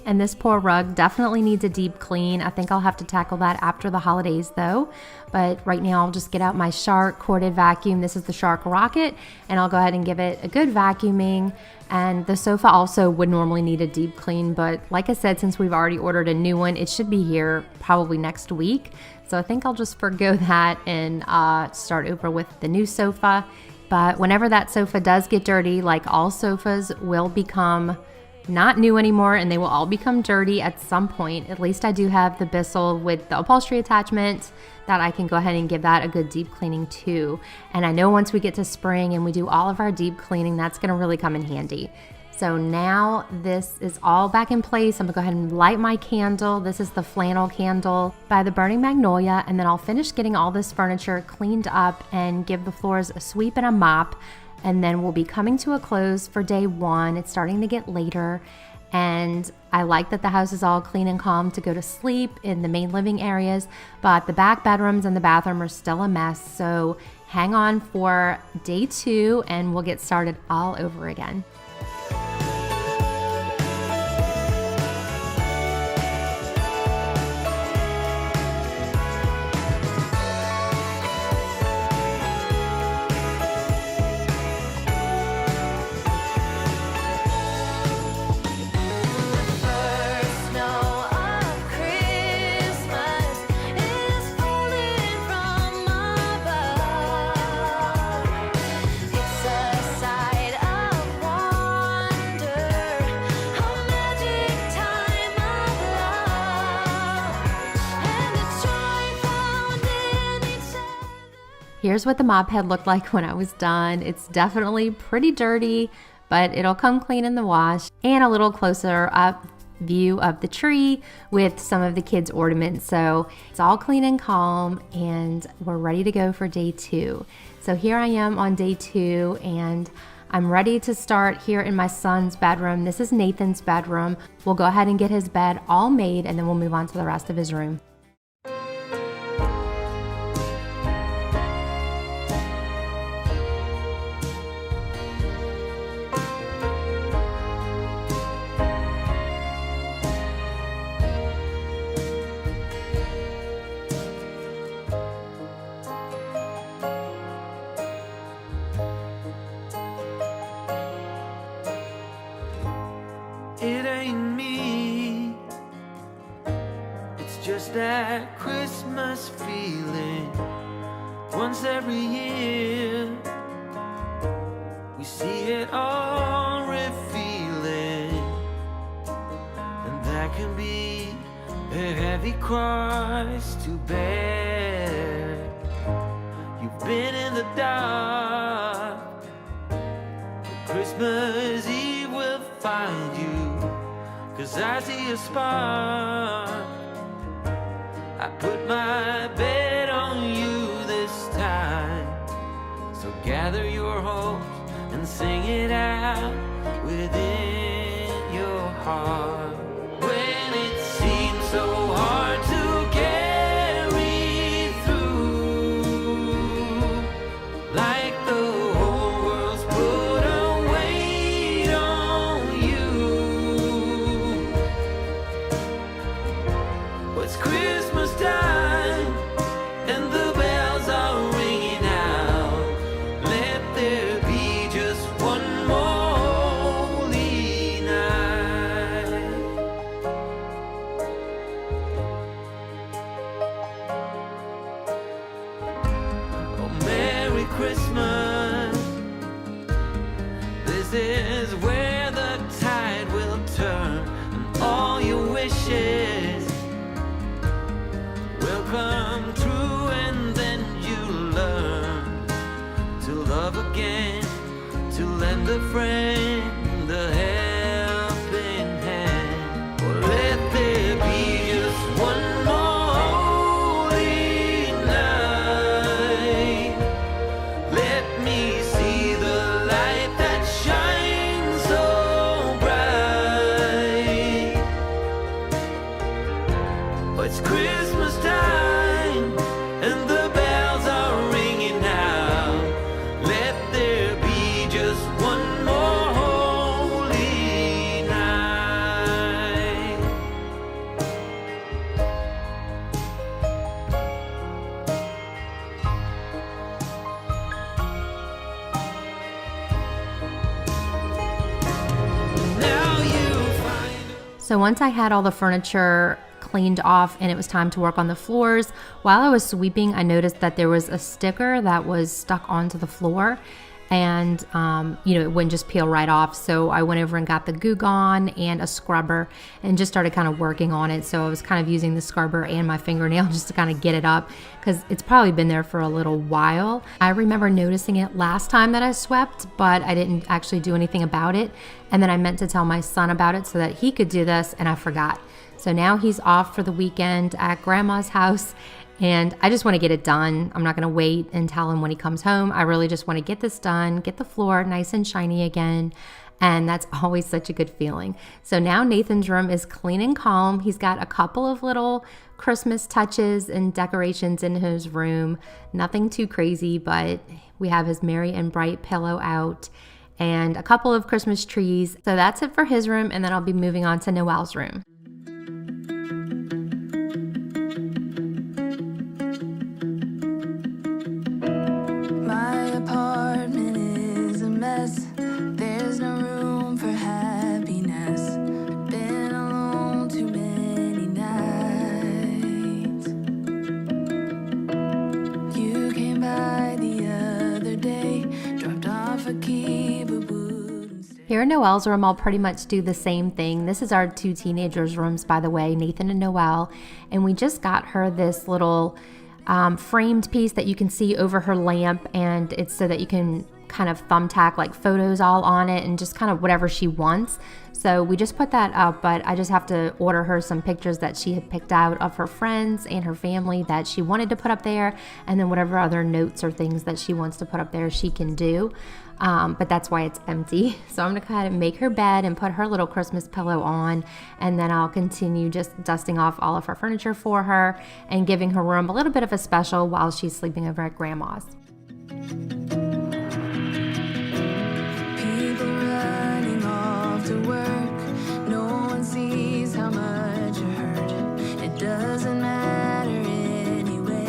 And this poor rug definitely needs a deep clean. I think I'll have to tackle that after the holidays though. But right now I'll just get out my Shark corded vacuum. This is the Shark Rocket, and I'll go ahead and give it a good vacuuming. And the sofa also would normally need a deep clean, but like I said, since we've already ordered a new one, it should be here probably next week. So I think I'll just forgo that and start over with the new sofa. But whenever that sofa does get dirty, like all sofas will become not new anymore and they will all become dirty at some point. At least I do have the BISSELL with the upholstery attachment that I can go ahead and give that a good deep cleaning too. And I know once we get to spring and we do all of our deep cleaning, that's going to really come in handy. So now this is all back in place. I'm gonna go ahead and light my candle. This is the flannel candle by the Burning Magnolia, and then I'll finish getting all this furniture cleaned up and give the floors a sweep and a mop. And then we'll be coming to a close for day one. It's starting to get later, and I like that the house is all clean and calm to go to sleep in the main living areas, but the back bedrooms and the bathroom are still a mess. So hang on for day two and we'll get started all over again. Here's what the mop head looked like when I was done. It's definitely pretty dirty, but it'll come clean in the wash. And a little closer up view of the tree with some of the kids' ornaments. So it's all clean and calm, and we're ready to go for day two. So here I am on day two, and I'm ready to start here in my son's bedroom. This is Nathan's bedroom. We'll go ahead and get his bed all made, and then we'll move on to the rest of his room. It ain't me, it's just that Christmas feeling. Once every year, we see it all revealing, and that can be a heavy cross to bear. You've been in the dark, but Christmas Eve will find you. 'Cause I see a spark. I put my bet on you this time. So gather your hopes and sing it out within your heart. When it seems so hard to carry through, like the whole world's put a weight on you. It's Christmas time and the bells are ringing out. Let there be just one more holy night. Christmas. This is where the tide will turn, and all your wishes will come true, and then you learn to love again, to lend a friend a helping hand. Or let there be just one more holy night. Let me see the light that shines so bright. Oh, it's Christmas time and the bells are ringing out. Let there be just one more holy night. Now you find So once I had all the furniture cleaned off and it was time to work on the floors, while I was sweeping, I noticed that there was a sticker that was stuck onto the floor, and it wouldn't just peel right off. So I went over and got the Goo Gone and a scrubber and just started kind of working on it. So I was kind of using the scrubber and my fingernail just to kind of get it up, because it's probably been there for a little while. I remember noticing it last time that I swept, but I didn't actually do anything about it. And then I meant to tell my son about it so that he could do this, and I forgot. So now he's off for the weekend at grandma's house, and I just want to get it done. I'm not going to wait and tell him when he comes home. I really just want to get this done, get the floor nice and shiny again, and that's always such a good feeling. So now Nathan's room is clean and calm. He's got a couple of little Christmas touches and decorations in his room. Nothing too crazy, but we have his merry and bright pillow out and a couple of Christmas trees. So that's it for his room, and then I'll be moving on to Noelle's room. My apartment is a mess. There's no room for happiness. Been alone too many nights. You came by the other day, dropped off a key, but wouldn't stay. Here in Noelle's room, I'll pretty much do the same thing. This is our two teenagers' rooms, by the way, Nathan and Noelle. And we just got her this little framed piece that you can see over her lamp, and it's so that you can kind of thumbtack like photos all on it and just kind of whatever she wants. So we just put that up, but I just have to order her some pictures that she had picked out of her friends and her family that she wanted to put up there, and then whatever other notes or things that she wants to put up there, she can do. But that's why it's empty. So I'm gonna go ahead and make her bed and put her little Christmas pillow on, and then I'll continue just dusting off all of her furniture for her and giving her room a little bit of a special while she's sleeping over at grandma's. People running off to work. No one sees how much you hurt. It doesn't matter anyway.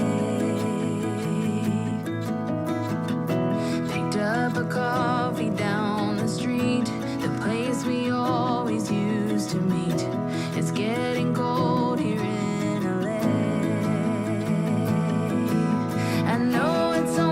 Picked up a coffee down the street, the place we always used to meet. It's getting cold here in LA. I know it's only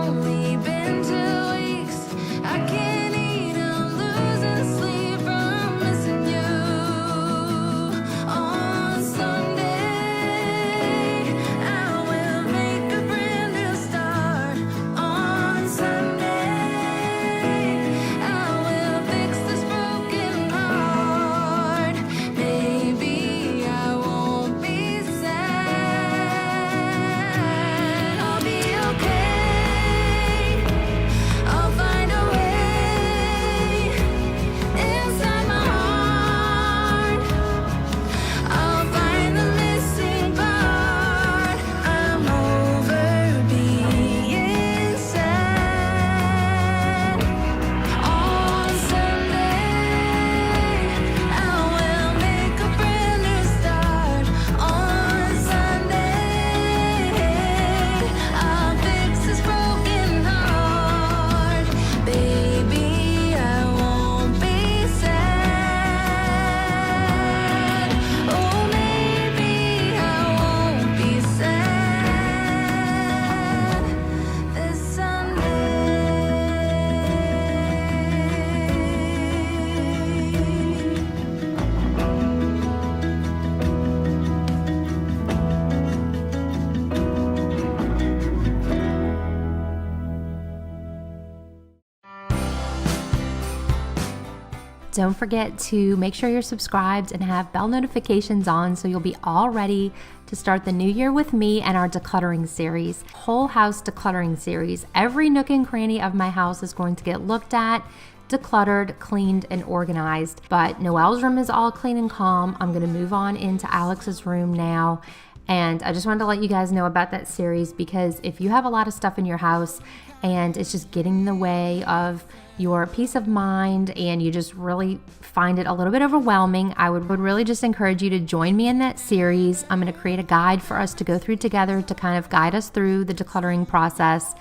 don't forget to make sure you're subscribed and have bell notifications on so you'll be all ready to start the new year with me and our decluttering series, whole house decluttering series. Every nook and cranny of my house is going to get looked at, decluttered, cleaned, and organized. But Noelle's room is all clean and calm. I'm gonna move on into Alex's room now. And I just wanted to let you guys know about that series, because if you have a lot of stuff in your house and it's just getting in the way of your peace of mind and you just really find it a little bit overwhelming, I would really just encourage you to join me in that series. I'm going to create a guide for us to go through together to kind of guide us through the decluttering process.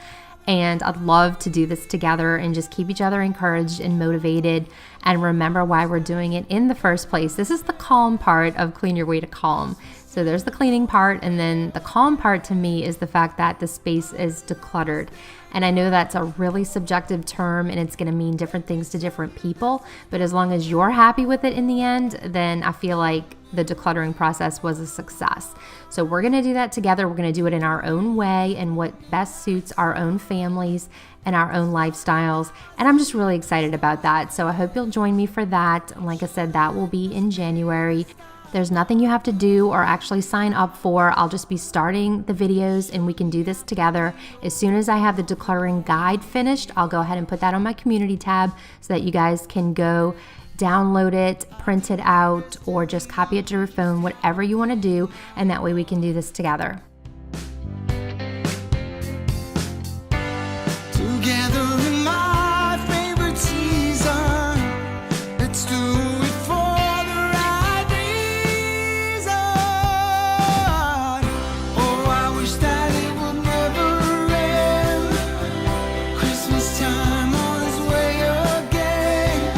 And I'd love to do this together and just keep each other encouraged and motivated and remember why we're doing it in the first place. This is the calm part of Clean Your Way to Calm. So there's the cleaning part, and then the calm part to me is the fact that the space is decluttered. And I know that's a really subjective term and it's going to mean different things to different people, but as long as you're happy with it in the end, then I feel like the decluttering process was a success. So we're going to do that together. We're going to do it in our own way and what best suits our own families and our own lifestyles. And I'm just really excited about that. So I hope you'll join me for that. And like I said, that will be in January. There's nothing you have to do or actually sign up for. I'll just be starting the videos and we can do this together. As soon as I have the decluttering guide finished, I'll go ahead and put that on my community tab so that you guys can go download it, print it out, or just copy it to your phone, whatever you want to do, and that way we can do this together. Together in my favorite season, let's do it for the right reason. Oh, I wish that it would never end. Christmas time on its way again.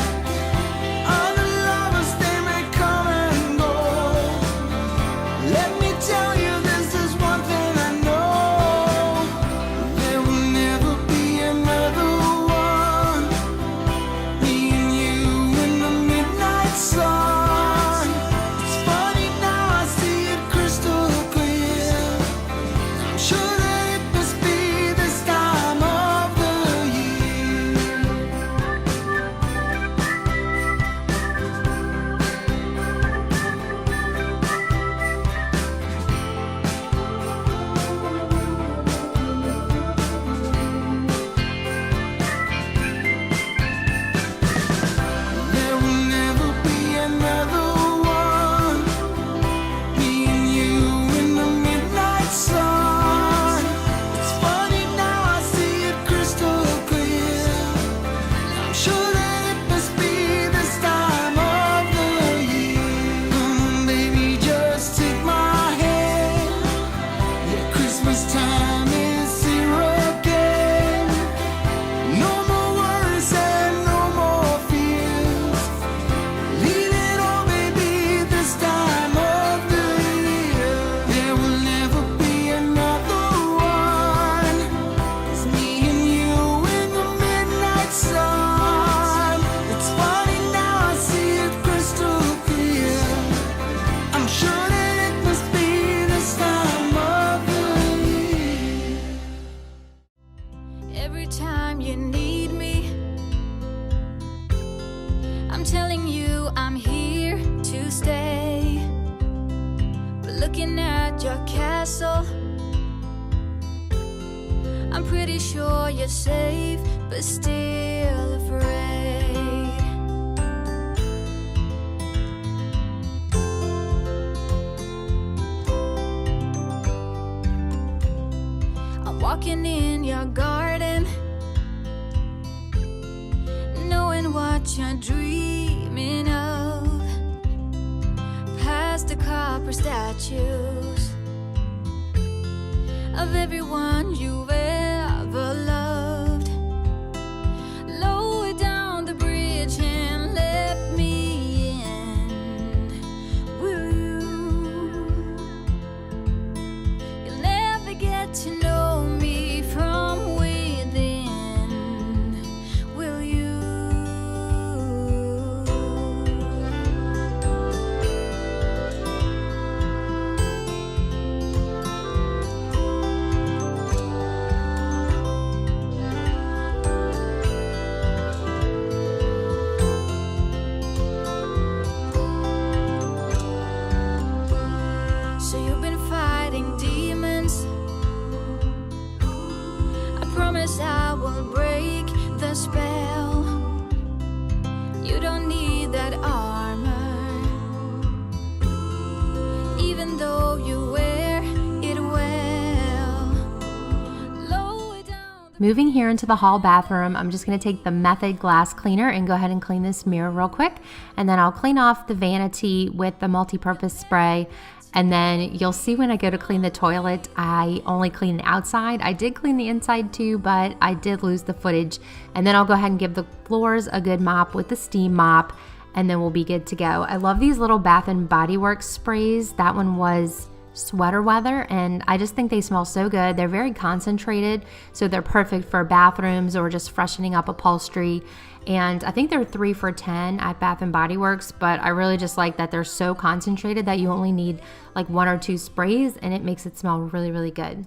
Other lovers, they may come and go. Let me tell you, this is one thing I know. There will never be another one. Me and you in the midnight sun. It's funny now, I see it crystal clear. I'm sure that it must be this time of the year. There will never be another one. Me and you in the midnight sun. It's funny now, I see it crystal clear. I'm sure that it must be this time of the year. Come on, baby, just take my hand. Yeah, Christmas time is here again. No more worries and no more fears. Leave it all, baby, this time of the year. There will never be another one. It's me and you in the midnight sun. It's funny now, I see it crystal clear. I'm sure that it must be this time of the year. Every time you need me, I'm telling you I'm here to stay. But looking at your castle, I'm pretty sure you're safe, but still afraid. I'm walking in your garden, knowing what you're dreaming of. Past the copper statues of everyone you've ever loved. Lower down the bridge and let me in. Will you? You'll never get to know me from within. Will you? promise I won't break the spell. You don't need that armor, even though you wear it well. Lower down the Moving here into the hall bathroom, I'm just going to take the Method glass cleaner and go ahead and clean this mirror real quick. And then I'll clean off the vanity with the multi-purpose spray. And then you'll see when I go to clean the toilet, I only clean the outside. I did clean the inside too, but I did lose the footage. And then I'll go ahead and give the floors a good mop with the steam mop, and then we'll be good to go. I love these little Bath and Body Works sprays. That one was Sweater Weather, and I just think they smell so good. They're very concentrated, so they're perfect for bathrooms or just freshening up upholstery. And I think they're 3 for $10 at Bath and Body Works, but I really just like that they're so concentrated that you only need like 1 or 2 sprays, and it makes it smell really, really good.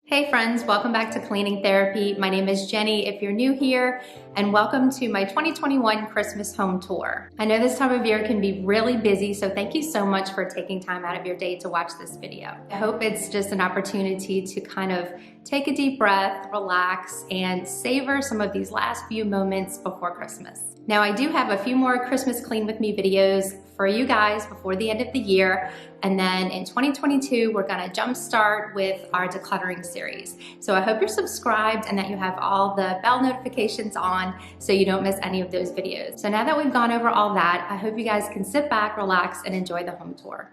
Hey friends, welcome back to Cleaning Therapy. My name is Jenny if you're new here, and welcome to my 2021 Christmas home tour. I know this time of year can be really busy, so thank you so much for taking time out of your day to watch this video. I hope it's just an opportunity to kind of take a deep breath, relax, and savor some of these last few moments before Christmas. Now, I do have a few more Christmas Clean With Me videos for you guys before the end of the year. And then in 2022, we're gonna jumpstart with our decluttering series. So I hope you're subscribed and that you have all the bell notifications on so you don't miss any of those videos. So now that we've gone over all that, I hope you guys can sit back, relax, and enjoy the home tour.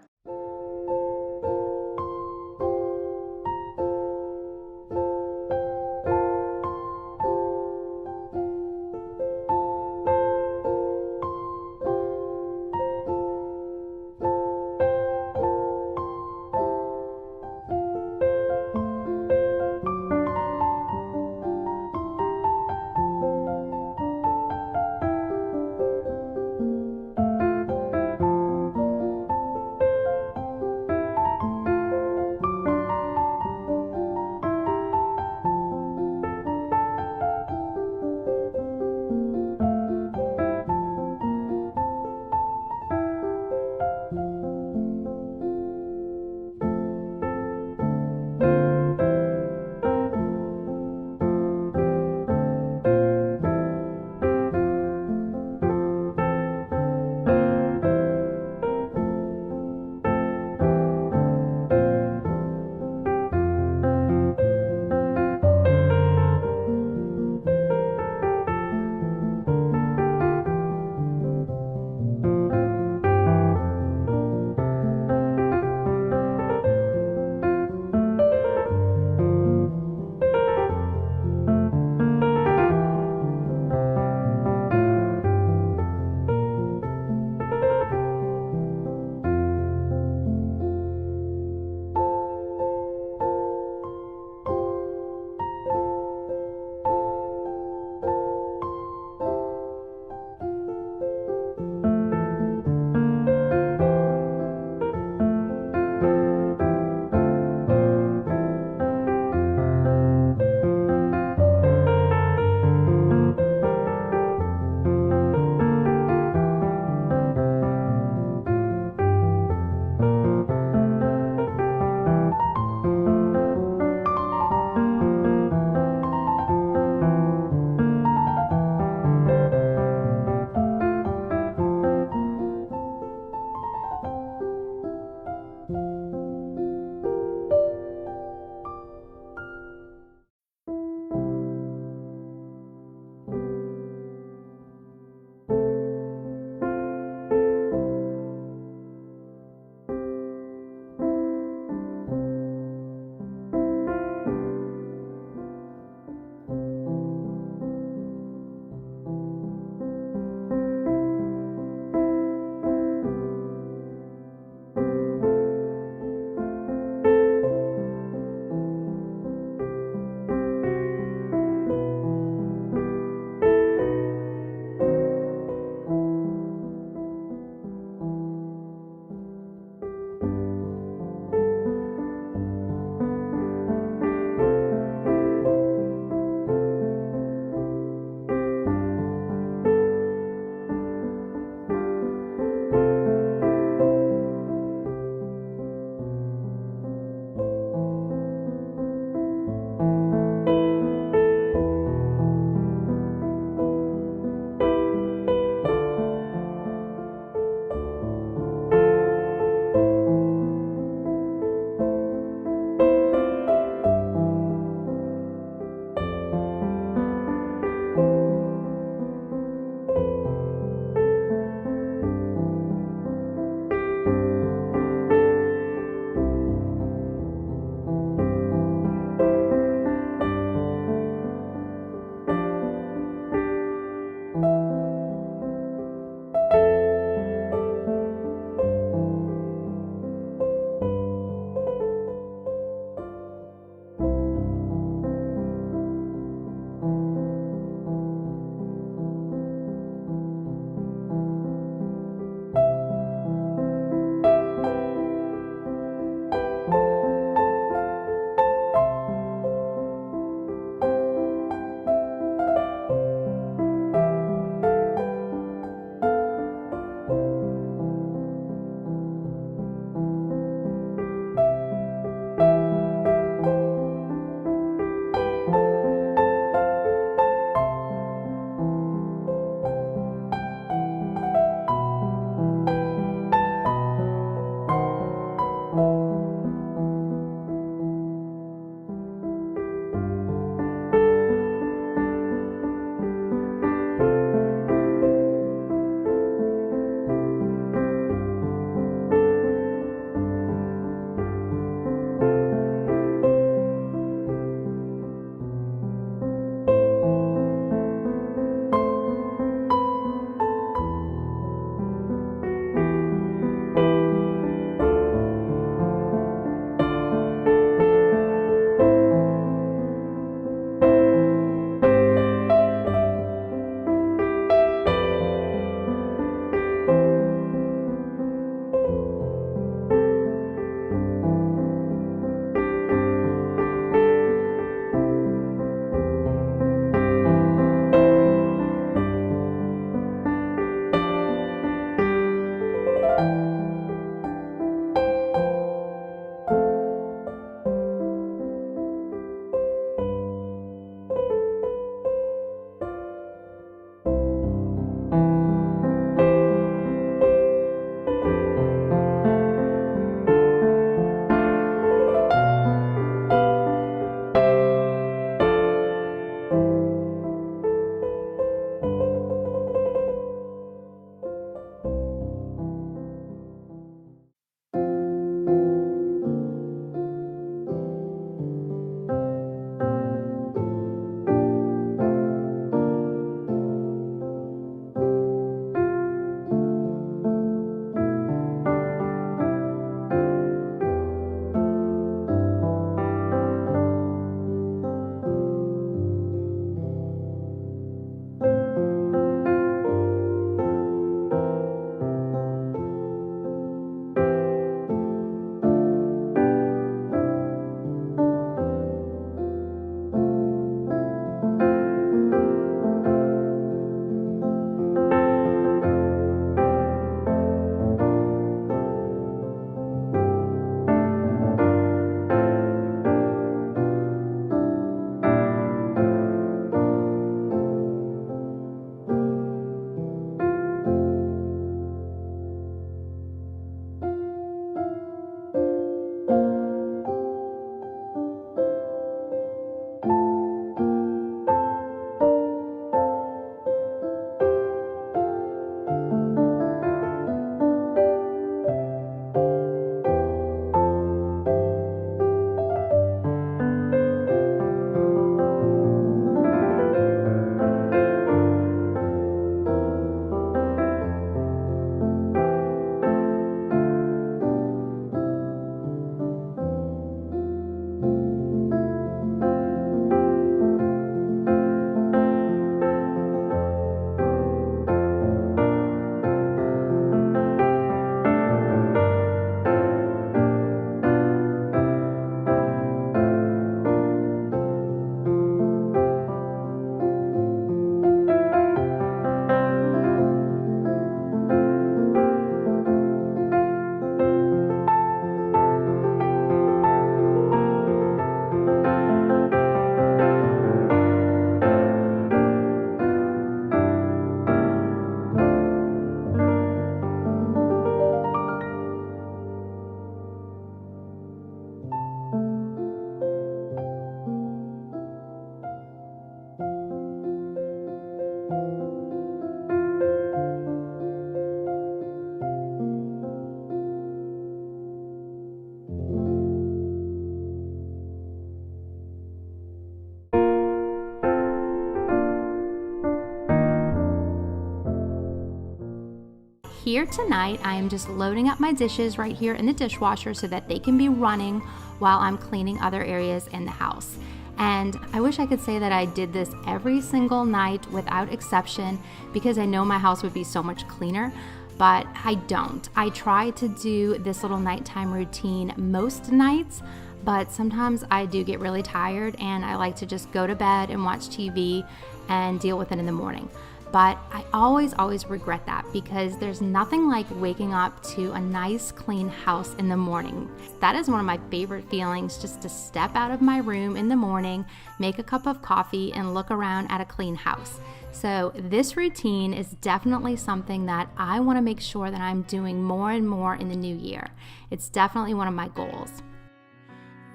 here tonight, I am just loading up my dishes right here in the dishwasher so that they can be running while I'm cleaning other areas in the house. And I wish I could say that I did this every single night without exception, because I know my house would be so much cleaner, but I don't. I try to do this little nighttime routine most nights, but sometimes I do get really tired and I like to just go to bed and watch TV and deal with it in the morning. But I always regret that, because there's nothing like waking up to a nice clean house in the morning. That is one of my favorite feelings, just to step out of my room in the morning, make a cup of coffee, and look around at a clean house. So this routine is definitely something that I want to make sure that I'm doing more and more in the new year. It's definitely one of my goals.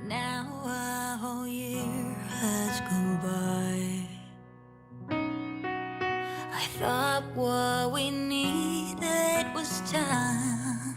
Now a whole year has gone by. I thought what we needed was time.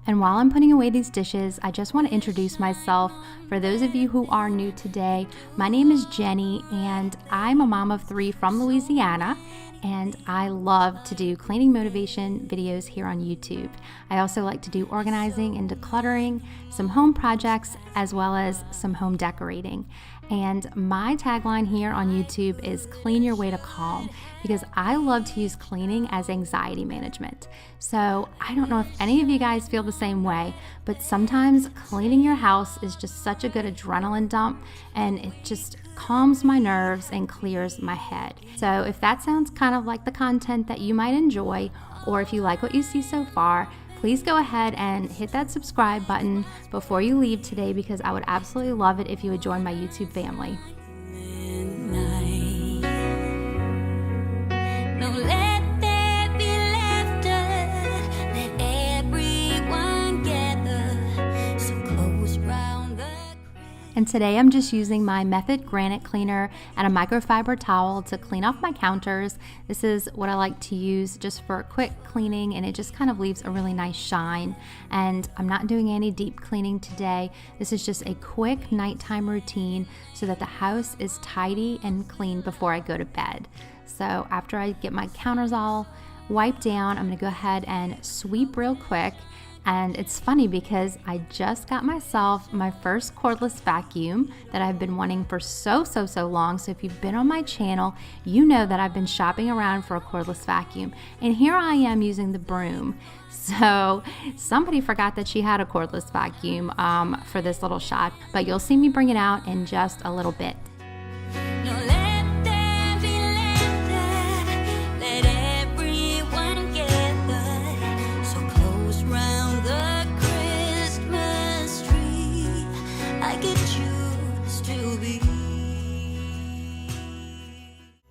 And while I'm putting away these dishes, I just want to introduce myself. For those of you who are new today, my name is Jenny, and I'm a mom of 3 from Louisiana, and I love to do cleaning motivation videos here on YouTube. I also like to do organizing and decluttering, some home projects, as well as some home decorating. And my tagline here on YouTube is clean your way to calm, because I love to use cleaning as anxiety management. So I don't know if any of you guys feel the same way, but sometimes cleaning your house is just such a good adrenaline dump, and it just calms my nerves and clears my head. So if that sounds kind of like the content that you might enjoy, or if you like what you see so far, please go ahead and hit that subscribe button before you leave today, because I would absolutely love it if you would join my YouTube family. Midnight. No, let there be laughter. Let everyone gather so close round the And today I'm just using my Method granite cleaner and a microfiber towel to clean off my counters. This is what I like to use just for a quick cleaning, and it just kind of leaves a really nice shine. And I'm not doing any deep cleaning today. This is just a quick nighttime routine so that the house is tidy and clean before I go to bed. So after I get my counters all wiped down, I'm gonna go ahead and sweep real quick. And it's funny because I just got myself my first cordless vacuum that I've been wanting for so long. So if you've been on my channel, you know that I've been shopping around for a cordless vacuum. And here I am using the broom. So somebody forgot that she had a cordless vacuum for this little shot. But you'll see me bring it out in just a little bit. No, let there be laughter. Let everyone gather so close round the Christmas tree. I could choose to be.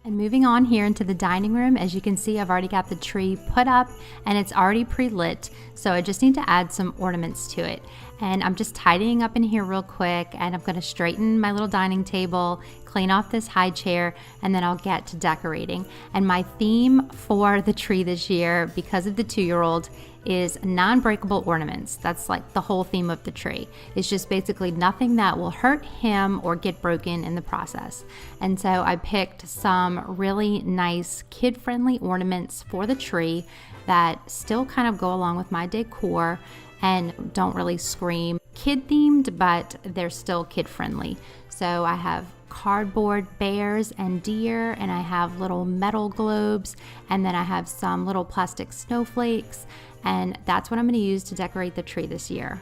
And moving on here into the dining room, as you can see, I've already got the tree put up and it's already pre-lit. So I just need to add some ornaments to it. And I'm just tidying up in here real quick, and I'm going to straighten my little dining table, clean off this high chair, and then I'll get to decorating. And my theme for the tree this year, because of the 2-year-old, is non-breakable ornaments. That's like the whole theme of the tree. It's just basically nothing that will hurt him or get broken in the process. And so I picked some really nice kid-friendly ornaments for the tree that still kind of go along with my decor and don't really scream kid themed, but they're still kid friendly. So I have cardboard bears and deer, and I have little metal globes, and then I have some little plastic snowflakes, and that's what I'm going to use to decorate the tree this year.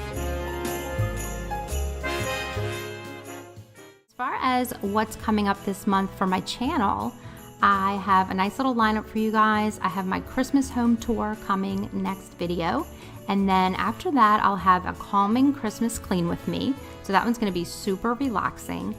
As far as what's coming up this month for my channel, I have a nice little lineup for you guys. I have my Christmas home tour coming next video. And then after that, I'll have a calming Christmas clean with me. So that one's gonna be super relaxing.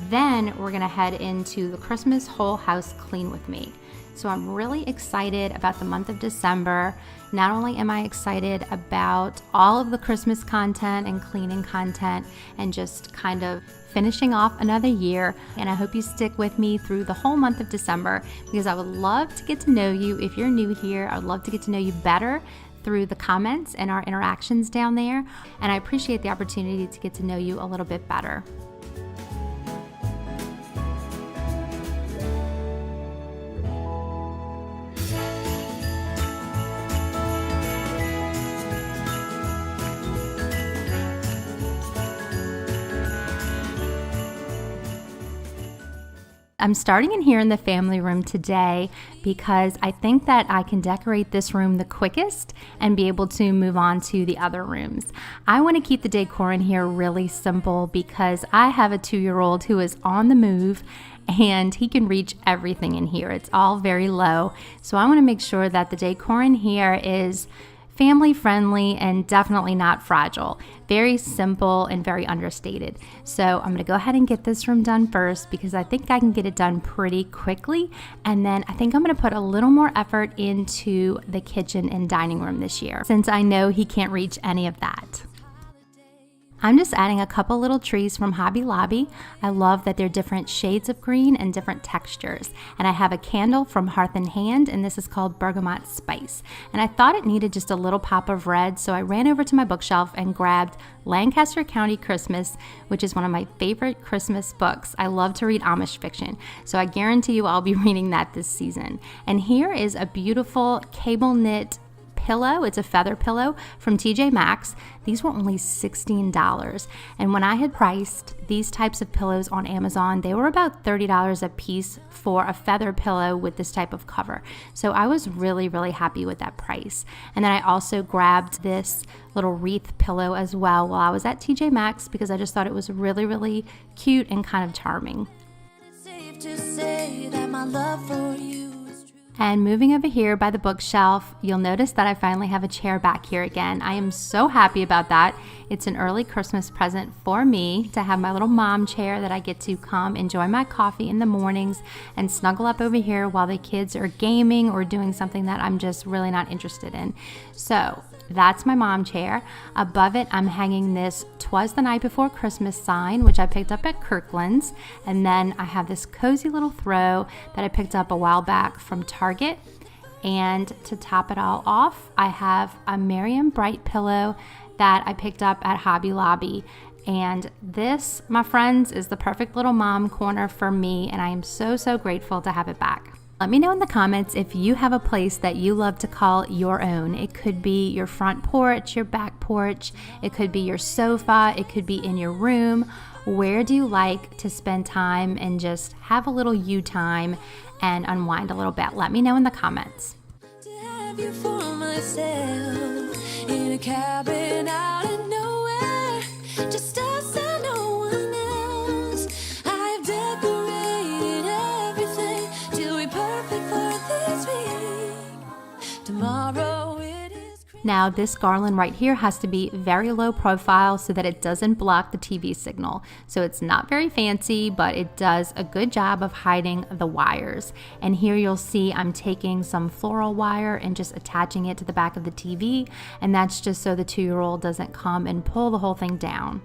Then we're gonna head into the Christmas whole house clean with me. So I'm really excited about the month of December. Not only am I excited about all of the Christmas content and cleaning content and just kind of finishing off another year, and I hope you stick with me through the whole month of December, because I would love to get to know you. If you're new here, I'd love to get to know you better through the comments and our interactions down there, and I appreciate the opportunity to get to know you a little bit better. I'm starting in here in the family room today because I think that I can decorate this room the quickest and be able to move on to the other rooms. I want to keep the decor in here really simple because I have a 2-year-old who is on the move and he can reach everything in here. It's all very low. So I want to make sure that the decor in here is family friendly and definitely not fragile. Very simple and very understated. So I'm gonna go ahead and get this room done first because I think I can get it done pretty quickly. And then I think I'm gonna put a little more effort into the kitchen and dining room this year since I know he can't reach any of that. I'm just adding a couple little trees from Hobby Lobby. I love that they're different shades of green and different textures. And I have a candle from Hearth and Hand, and this is called Bergamot Spice. And I thought it needed just a little pop of red, so I ran over to my bookshelf and grabbed Lancaster County Christmas, which is one of my favorite Christmas books. I love to read Amish fiction, so I guarantee you I'll be reading that this season. And here is a beautiful cable knit pillow. It's a feather pillow from TJ Maxx. These were only $16. And when I had priced these types of pillows on Amazon, they were about $30 a piece for a feather pillow with this type of cover. So I was really, really happy with that price. And then I also grabbed this little wreath pillow as well while I was at TJ Maxx because I just thought it was really, really cute and kind of charming. It's safe to say that my love for you. And moving over here by the bookshelf, you'll notice that I finally have a chair back here again. I am so happy about that. It's an early Christmas present for me to have my little mom chair that I get to come enjoy my coffee in the mornings and snuggle up over here while the kids are gaming or doing something that I'm just really not interested in. So that's my mom chair. Above it, I'm hanging this "'Twas the Night Before Christmas" sign, which I picked up at Kirkland's. And then I have this cozy little throw that I picked up a while back from Target. And to top it all off, I have a Miriam Bright pillow that I picked up at Hobby Lobby. And this, my friends, is the perfect little mom corner for me, and I am so, so grateful to have it back. Let me know in the comments if you have a place that you love to call your own. It could be your front porch, your back porch, it could be your sofa, it could be in your room. Where do you like to spend time and just have a little you time and unwind a little bit? Let me know in the comments. To have you for myself in a cabin out of nowhere, just us and no one else. I've decorated everything till we're perfect for this week. Tomorrow it is Now this garland right here has to be very low profile so that it doesn't block the TV signal. So it's not very fancy, but it does a good job of hiding the wires. And here you'll see I'm taking some floral wire and just attaching it to the back of the TV. And that's just so the 2-year-old doesn't come and pull the whole thing down.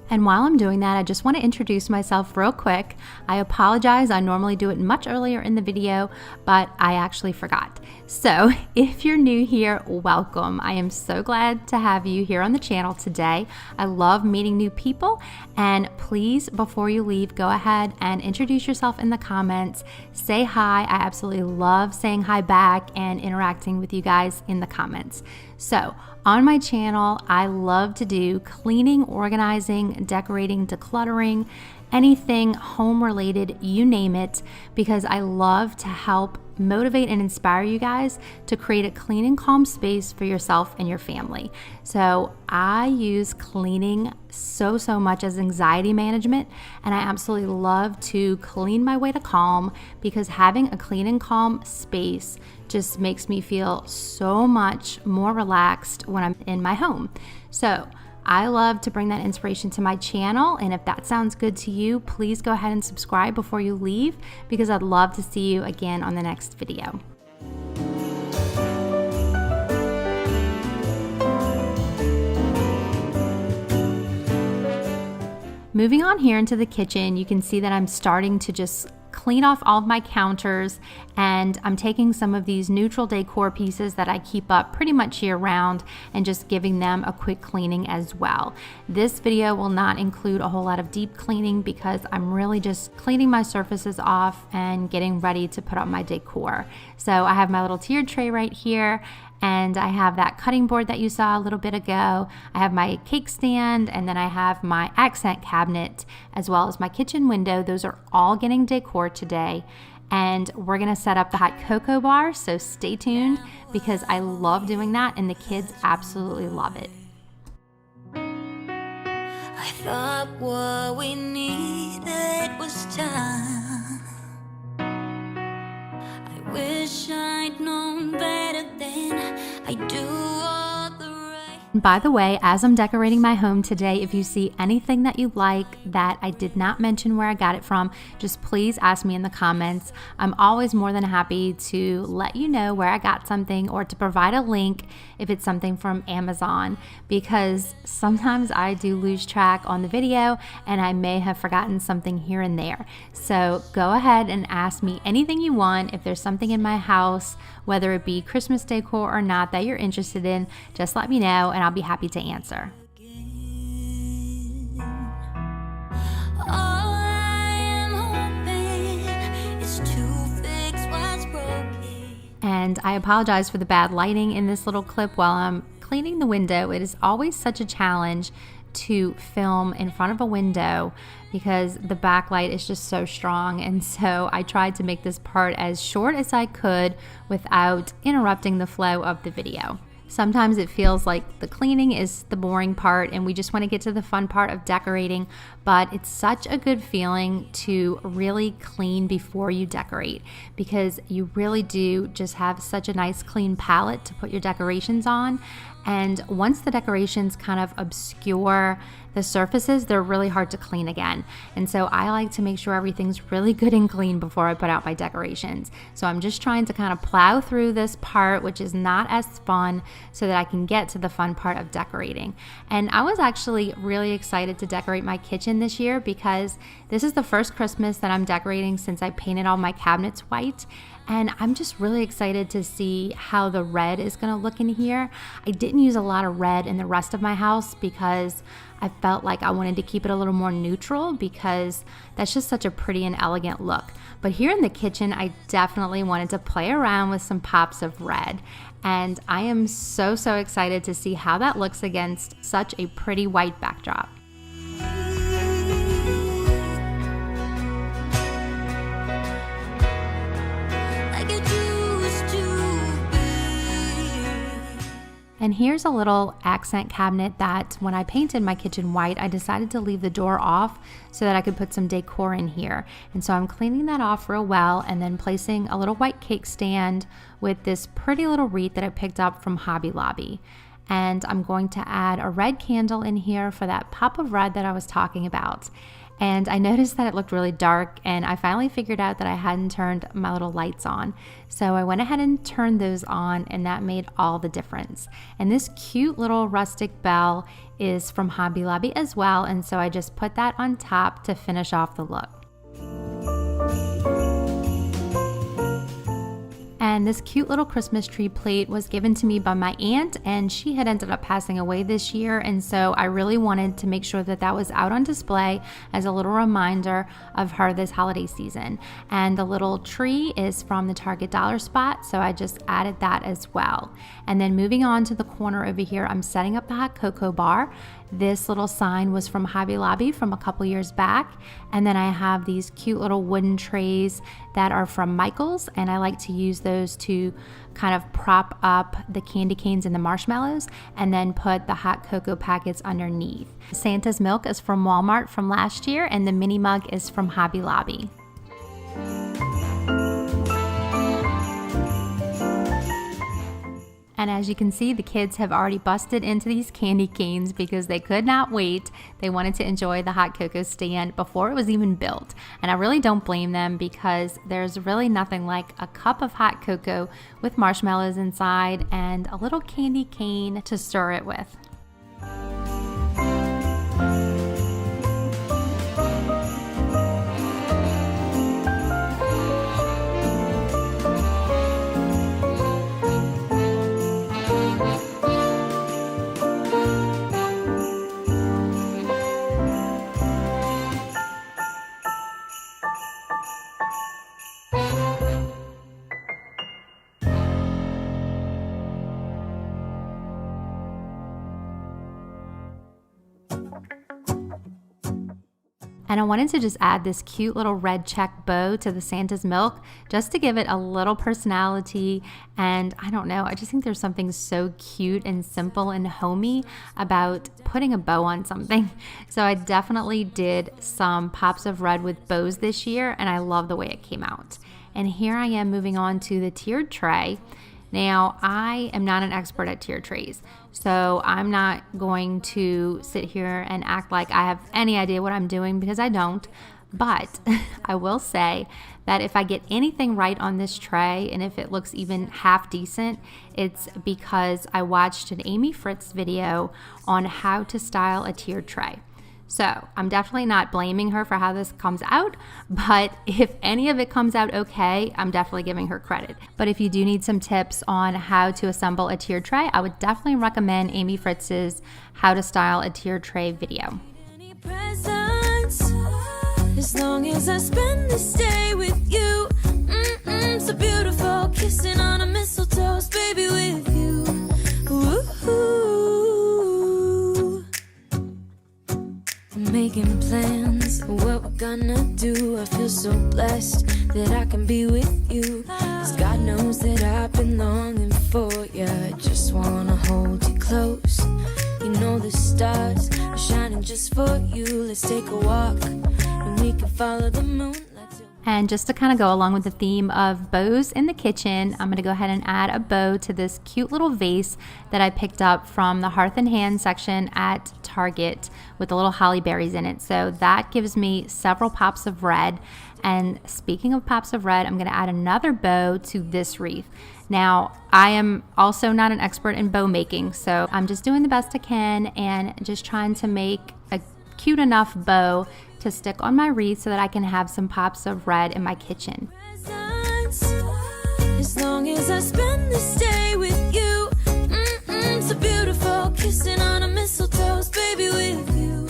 And while I'm doing that, I just want to introduce myself real quick. I apologize, I normally do it much earlier in the video, but I actually forgot. So if you're new here, welcome. I am so glad to have you here on the channel today. I love meeting new people, and please, before you leave, go ahead and introduce yourself in the comments. Say hi. I absolutely love saying hi back and interacting with you guys in the comments. So on my channel, I love to do cleaning, organizing, decorating, decluttering, anything home related, you name it, because I love to help motivate and inspire you guys to create a clean and calm space for yourself and your family. So I use cleaning so much as anxiety management, and I absolutely love to clean my way to calm because having a clean and calm space just makes me feel so much more relaxed when I'm in my home. So I love to bring that inspiration to my channel, and if that sounds good to you, please go ahead and subscribe before you leave because I'd love to see you again on the next video. Moving on here into the kitchen, you can see that I'm starting to just clean off all of my counters, and I'm taking some of these neutral decor pieces that I keep up pretty much year round and just giving them a quick cleaning as well. This video will not include a whole lot of deep cleaning because I'm really just cleaning my surfaces off and getting ready to put up my decor. So I have my little tiered tray right here, And I have that cutting board that you saw a little bit ago. I have my cake stand, and then I have my accent cabinet as well as my kitchen window. Those are all getting decor today. And we're gonna set up the hot cocoa bar, so stay tuned because I love doing that and the kids absolutely love it. I thought what we needed was time. I wish I'd known better than I do all the right. By the way, as I'm decorating my home today, if you see anything that you like that I did not mention where I got it from, just please ask me in the comments. I'm always more than happy to let you know where I got something or to provide a link if it's something from Amazon, because sometimes I do lose track on the video and I may have forgotten something here and there. So go ahead and ask me anything you want. If there's something in my house, whether it be Christmas decor or not, that you're interested in, just let me know and I'll be happy to answer. All I am hoping is to fix what's broken. And I apologize for the bad lighting in this little clip while I'm cleaning the window. It is always such a challenge to film in front of a window because the backlight is just so strong, and so I tried to make this part as short as I could without interrupting the flow of the video. Sometimes it feels like the cleaning is the boring part and we just want to get to the fun part of decorating, but it's such a good feeling to really clean before you decorate because you really do just have such a nice clean palette to put your decorations on. And once the decorations kind of obscure the surfaces, they're really hard to clean again. And so I like to make sure everything's really good and clean before I put out my decorations. So I'm just trying to kind of plow through this part, which is not as fun, so that I can get to the fun part of decorating. And I was actually really excited to decorate my kitchen this year because this is the first Christmas that I'm decorating since I painted all my cabinets white. And I'm just really excited to see how the red is going to look in here. I didn't use a lot of red in the rest of my house because I felt like I wanted to keep it a little more neutral because that's just such a pretty and elegant look. But here in the kitchen, I definitely wanted to play around with some pops of red. And I am so excited to see how that looks against such a pretty white backdrop. And here's a little accent cabinet that when I painted my kitchen white, I decided to leave the door off so that I could put some decor in here. And so I'm cleaning that off real well and then placing a little white cake stand with this pretty little wreath that I picked up from Hobby Lobby. And I'm going to add a red candle in here for that pop of red that I was talking about. And I noticed that it looked really dark, and I finally figured out that I hadn't turned my little lights on. So I went ahead and turned those on, and that made all the difference. And this cute little rustic bell is from Hobby Lobby as well, and so I just put that on top to finish off the look. And this cute little Christmas tree plate was given to me by my aunt, and she had ended up passing away this year, and so I really wanted to make sure that that was out on display as a little reminder of her this holiday season. And the little tree is from the Target dollar spot, so I just added that as well. And then moving on to the corner over here, I'm setting up the hot cocoa bar. This little sign was from Hobby Lobby from a couple years back. And then I have these cute little wooden trays that are from Michael's, and I like to use those to kind of prop up the candy canes and the marshmallows and then put the hot cocoa packets underneath. Santa's milk is from Walmart from last year, and the mini mug is from Hobby Lobby. And as you can see, the kids have already busted into these candy canes because they could not wait. They wanted to enjoy the hot cocoa stand before it was even built. And I really don't blame them because there's really nothing like a cup of hot cocoa with marshmallows inside and a little candy cane to stir it with. And I wanted to just add this cute little red check bow to the Santa's milk just to give it a little personality. And I don't know, I just think there's something so cute and simple and homey about putting a bow on something. So I definitely did some pops of red with bows this year, and I love the way it came out. And here I am moving on to the tiered tray. Now, I am not an expert at tiered trays, so I'm not going to sit here and act like I have any idea what I'm doing, because I don't. But I will say that if I get anything right on this tray, and if it looks even half decent, it's because I watched an Amy Fritz video on how to style a tiered tray. So I'm definitely not blaming her for how this comes out, but if any of it comes out okay, I'm definitely giving her credit. But if you do need some tips on how to assemble a tiered tray, I would definitely recommend Amy Fritz's How to Style a Tiered Tray video. Any presents, as long as I spend this day with you. So beautiful, kissing on a mistletoe, baby, with you. Woo-hoo. Making plans, what we're gonna do. I feel so blessed that I can be with you. 'Cause God knows that I've been longing for you. I just wanna hold you close. You know the stars are shining just for you. Let's take a walk and we can follow the moonlight. And just to kind of go along with the theme of bows in the kitchen, I'm going to go ahead and add a bow to this cute little vase that I picked up from the Hearth and Hand section at Target with the little holly berries in it. So that gives me several pops of red. And speaking of pops of red, I'm going to add another bow to this wreath. Now, I am also not an expert in bow making, so I'm just doing the best I can and just trying to make a cute enough bow to stick on my wreath so that I can have some pops of red in my kitchen. As long as I spend this day with you. So beautiful, kissing on a mistletoe, baby, with you.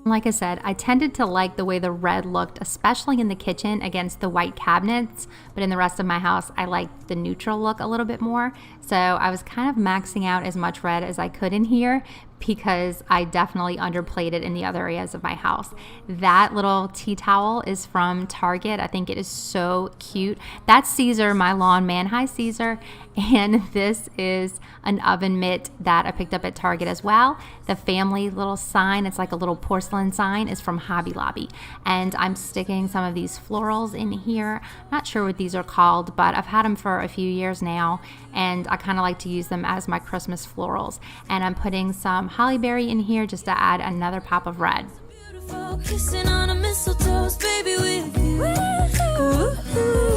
Like I said, I tended to like the way the red looked, especially in the kitchen against the white cabinets, but in the rest of my house, I liked the neutral look a little bit more. So I was kind of maxing out as much red as I could in here because I definitely underplayed it in the other areas of my house. That little tea towel is from Target. I think it is so cute. That's Caesar, my lawn man. Hi, Caesar. And this is an oven mitt that I picked up at Target as well. The family little sign, it's like a little porcelain sign, is from Hobby Lobby. And I'm sticking some of these florals in here. I'm not sure what these are called, but I've had them for a few years now, and I kind of like to use them as my Christmas florals. And I'm putting some holly berry in here just to add another pop of red. Beautiful, kissing on a mistletoe, baby, with you. Woo-hoo.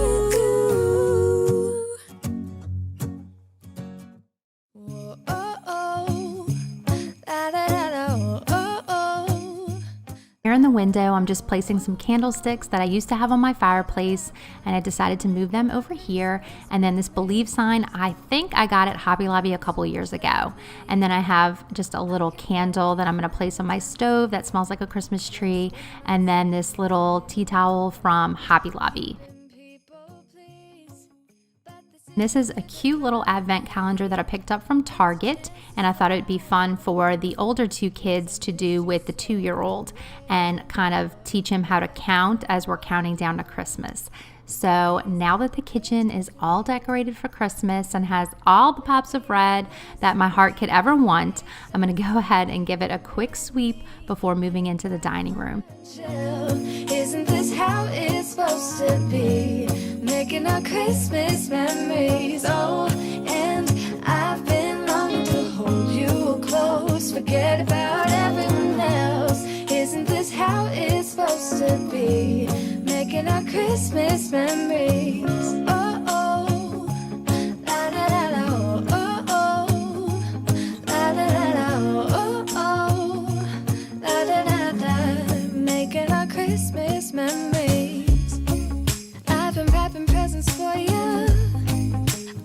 Here in the window, I'm just placing some candlesticks that I used to have on my fireplace, and I decided to move them over here. And then this Believe sign, I think I got at Hobby Lobby a couple years ago. And then I have just a little candle that I'm going to place on my stove that smells like a Christmas tree. And then this little tea towel from Hobby Lobby. This is a cute little advent calendar that I picked up from Target, and I thought it would be fun for the older two kids to do with the 2-year-old and kind of teach him how to count as we're counting down to Christmas. So now that the kitchen is all decorated for Christmas and has all the pops of red that my heart could ever want, I'm going to go ahead and give it a quick sweep before moving into the dining room. Isn't this how it's supposed to be? Making our Christmas memories. Oh, and I've been longing to hold you close. Forget about everyone else. Isn't this how it's supposed to be? Making our Christmas memories. Oh, oh, la la la la, oh, oh, la la la la, oh, oh, la la la la. Making our Christmas memories. I've been wrapping presents for you.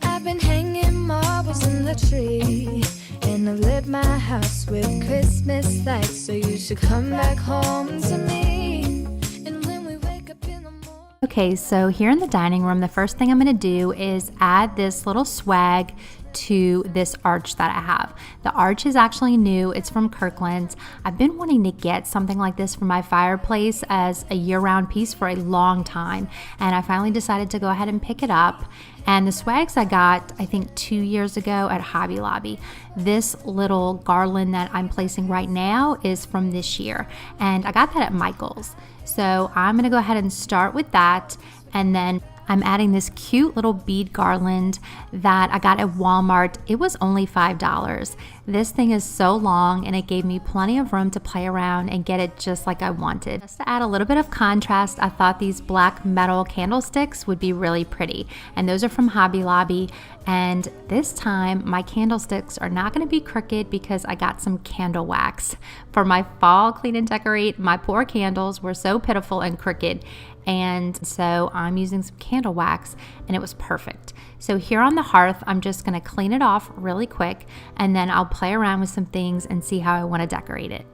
I've been hanging marbles in the tree. And I've lit my house with Christmas lights. So you should come back home to me. And when we wake up in the morning. Okay, so here in the dining room, the first thing I'm going to do is add this little swag to this arch that I have. The arch is actually new. It's from Kirkland's. I've been wanting to get something like this for my fireplace as a year-round piece for a long time, and I finally decided to go ahead and pick it up. And the swags I got, I think 2 years ago at Hobby Lobby. This little garland that I'm placing right now is from this year, and I got that at Michael's. So I'm gonna go ahead and start with that, and then I'm adding this cute little bead garland that I got at Walmart. It was only $5. This thing is so long and it gave me plenty of room to play around and get it just like I wanted. Just to add a little bit of contrast, I thought these black metal candlesticks would be really pretty. And those are from Hobby Lobby. And this time my candlesticks are not going to be crooked because I got some candle wax. For my fall clean and decorate, my poor candles were so pitiful and crooked. And so I'm using some candle wax and it was perfect. So here on the hearth, I'm just gonna clean it off really quick and then I'll play around with some things and see how I wanna decorate it.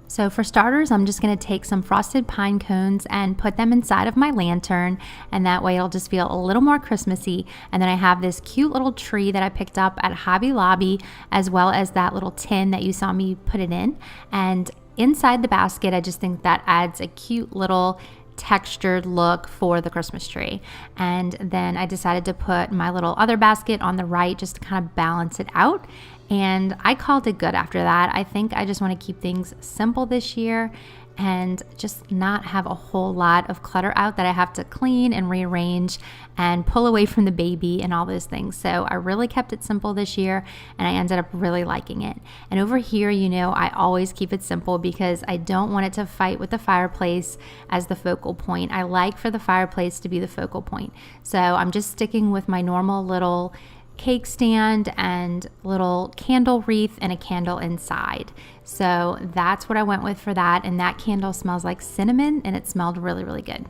So for starters, I'm just going to take some frosted pine cones and put them inside of my lantern, and that way it'll just feel a little more Christmassy. And then I have this cute little tree that I picked up at Hobby Lobby, as well as that little tin that you saw me put it in. And inside the basket, I just think that adds a cute little textured look for the Christmas tree. And then I decided to put my little other basket on the right just to kind of balance it out. And I called it good after that. I think I just want to keep things simple this year and just not have a whole lot of clutter out that I have to clean and rearrange and pull away from the baby and all those things. So I really kept it simple this year and I ended up really liking it. And over here, you know, I always keep it simple because I don't want it to fight with the fireplace as the focal point. I like for the fireplace to be the focal point. So I'm just sticking with my normal little cake stand and little candle wreath and a candle inside. So that's what I went with for that, and that candle smells like cinnamon and it smelled really, really good.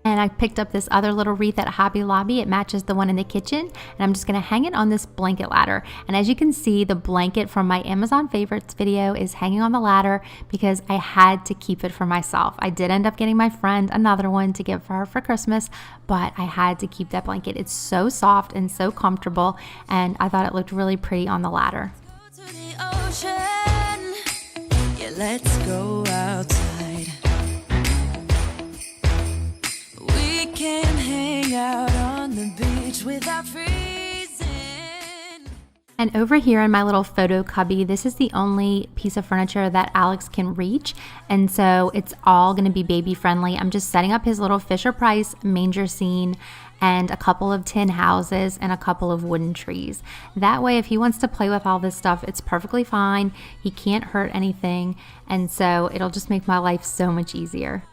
And I picked up this other little wreath at Hobby Lobby. It matches the one in the kitchen, and I'm just gonna hang it on this blanket ladder. And as you can see, the blanket from my Amazon favorites video is hanging on the ladder because I had to keep it for myself. I did end up getting my friend another one to give for her for Christmas, but I had to keep that blanket. It's so soft and so comfortable, and I thought it looked really pretty on the ladder. To the ocean, yeah, let's go outside. We can hang out on the beach without freezing. And over here in my little photo cubby, this is the only piece of furniture that Alex can reach. And so it's all gonna be baby friendly. I'm just setting up his little Fisher-Price manger scene and a couple of tin houses and a couple of wooden trees. That way, if he wants to play with all this stuff, it's perfectly fine. He can't hurt anything. And so it'll just make my life so much easier.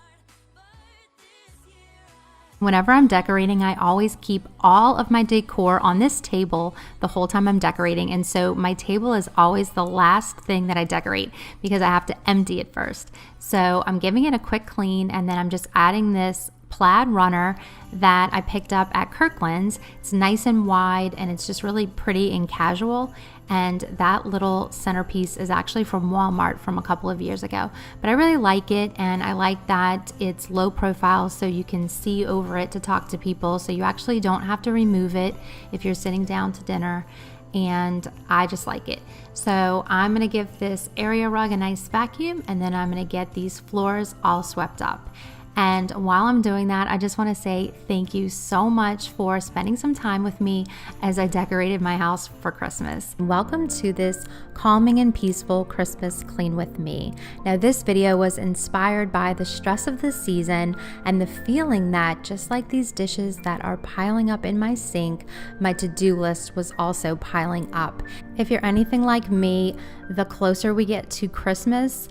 Whenever I'm decorating, I always keep all of my decor on this table the whole time I'm decorating. And so my table is always the last thing that I decorate because I have to empty it first. So I'm giving it a quick clean, and then I'm just adding this plaid runner that I picked up at Kirkland's. It's nice and wide and it's just really pretty and casual. And that little centerpiece is actually from Walmart from a couple of years ago. But I really like it, and I like that it's low profile so you can see over it to talk to people, so you actually don't have to remove it if you're sitting down to dinner. And I just like it. So I'm gonna give this area rug a nice vacuum, and then I'm gonna get these floors all swept up. And while I'm doing that, I just want to say thank you so much for spending some time with me as I decorated my house for Christmas. Welcome to this calming and peaceful Christmas clean with me. Now, this video was inspired by the stress of the season and the feeling that, just like these dishes that are piling up in my sink, my to-do list was also piling up. If you're anything like me, the closer we get to Christmas,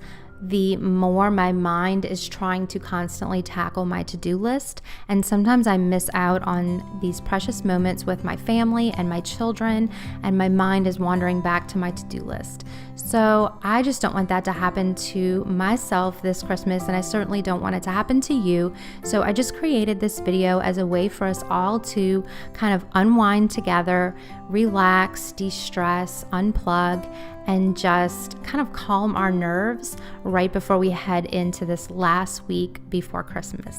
the more my mind is trying to constantly tackle my to-do list. And sometimes I miss out on these precious moments with my family and my children, and my mind is wandering back to my to-do list. So I just don't want that to happen to myself this Christmas, and I certainly don't want it to happen to you. So I just created this video as a way for us all to kind of unwind together, relax, de-stress, unplug, and just kind of calm our nerves right before we head into this last week before Christmas.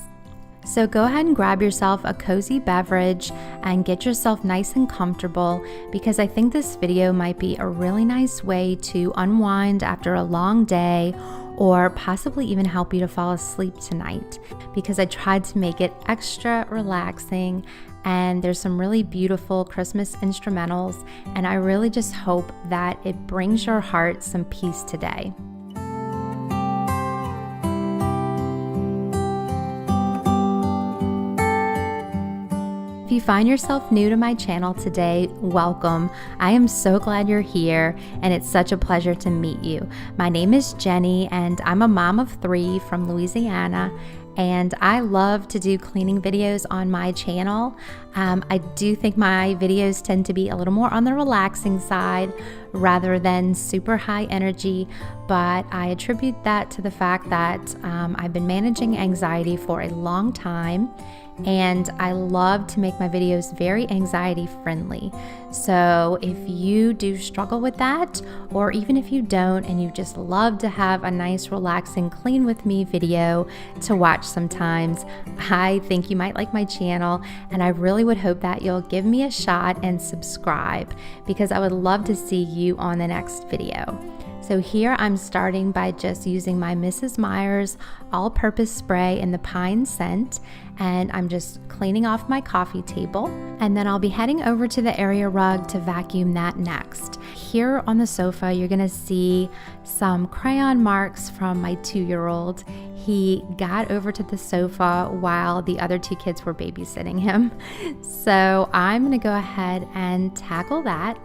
So go ahead and grab yourself a cozy beverage and get yourself nice and comfortable, because I think this video might be a really nice way to unwind after a long day, or possibly even help you to fall asleep tonight, because I tried to make it extra relaxing. And there's some really beautiful Christmas instrumentals, and I really just hope that it brings your heart some peace today. If you find yourself new to my channel today, welcome. I am so glad you're here, and it's such a pleasure to meet you. My name is Jenny, and I'm a mom of 3 from Louisiana, and I love to do cleaning videos on my channel. I do think my videos tend to be a little more on the relaxing side rather than super high energy, but I attribute that to the fact that I've been managing anxiety for a long time, and I love to make my videos very anxiety friendly. So if you do struggle with that, or even if you don't and you just love to have a nice relaxing clean with me video to watch sometimes, I think you might like my channel, and I really would hope that you'll give me a shot and subscribe, because I would love to see you on the next video. So here I'm starting by just using my Mrs. Meyer's all-purpose spray in the pine scent, and I'm just cleaning off my coffee table, and then I'll be heading over to the area rug to vacuum that next. Here on the sofa, you're gonna see some crayon marks from my 2-year-old. He got over to the sofa while the other 2 kids were babysitting him. So I'm gonna go ahead and tackle that.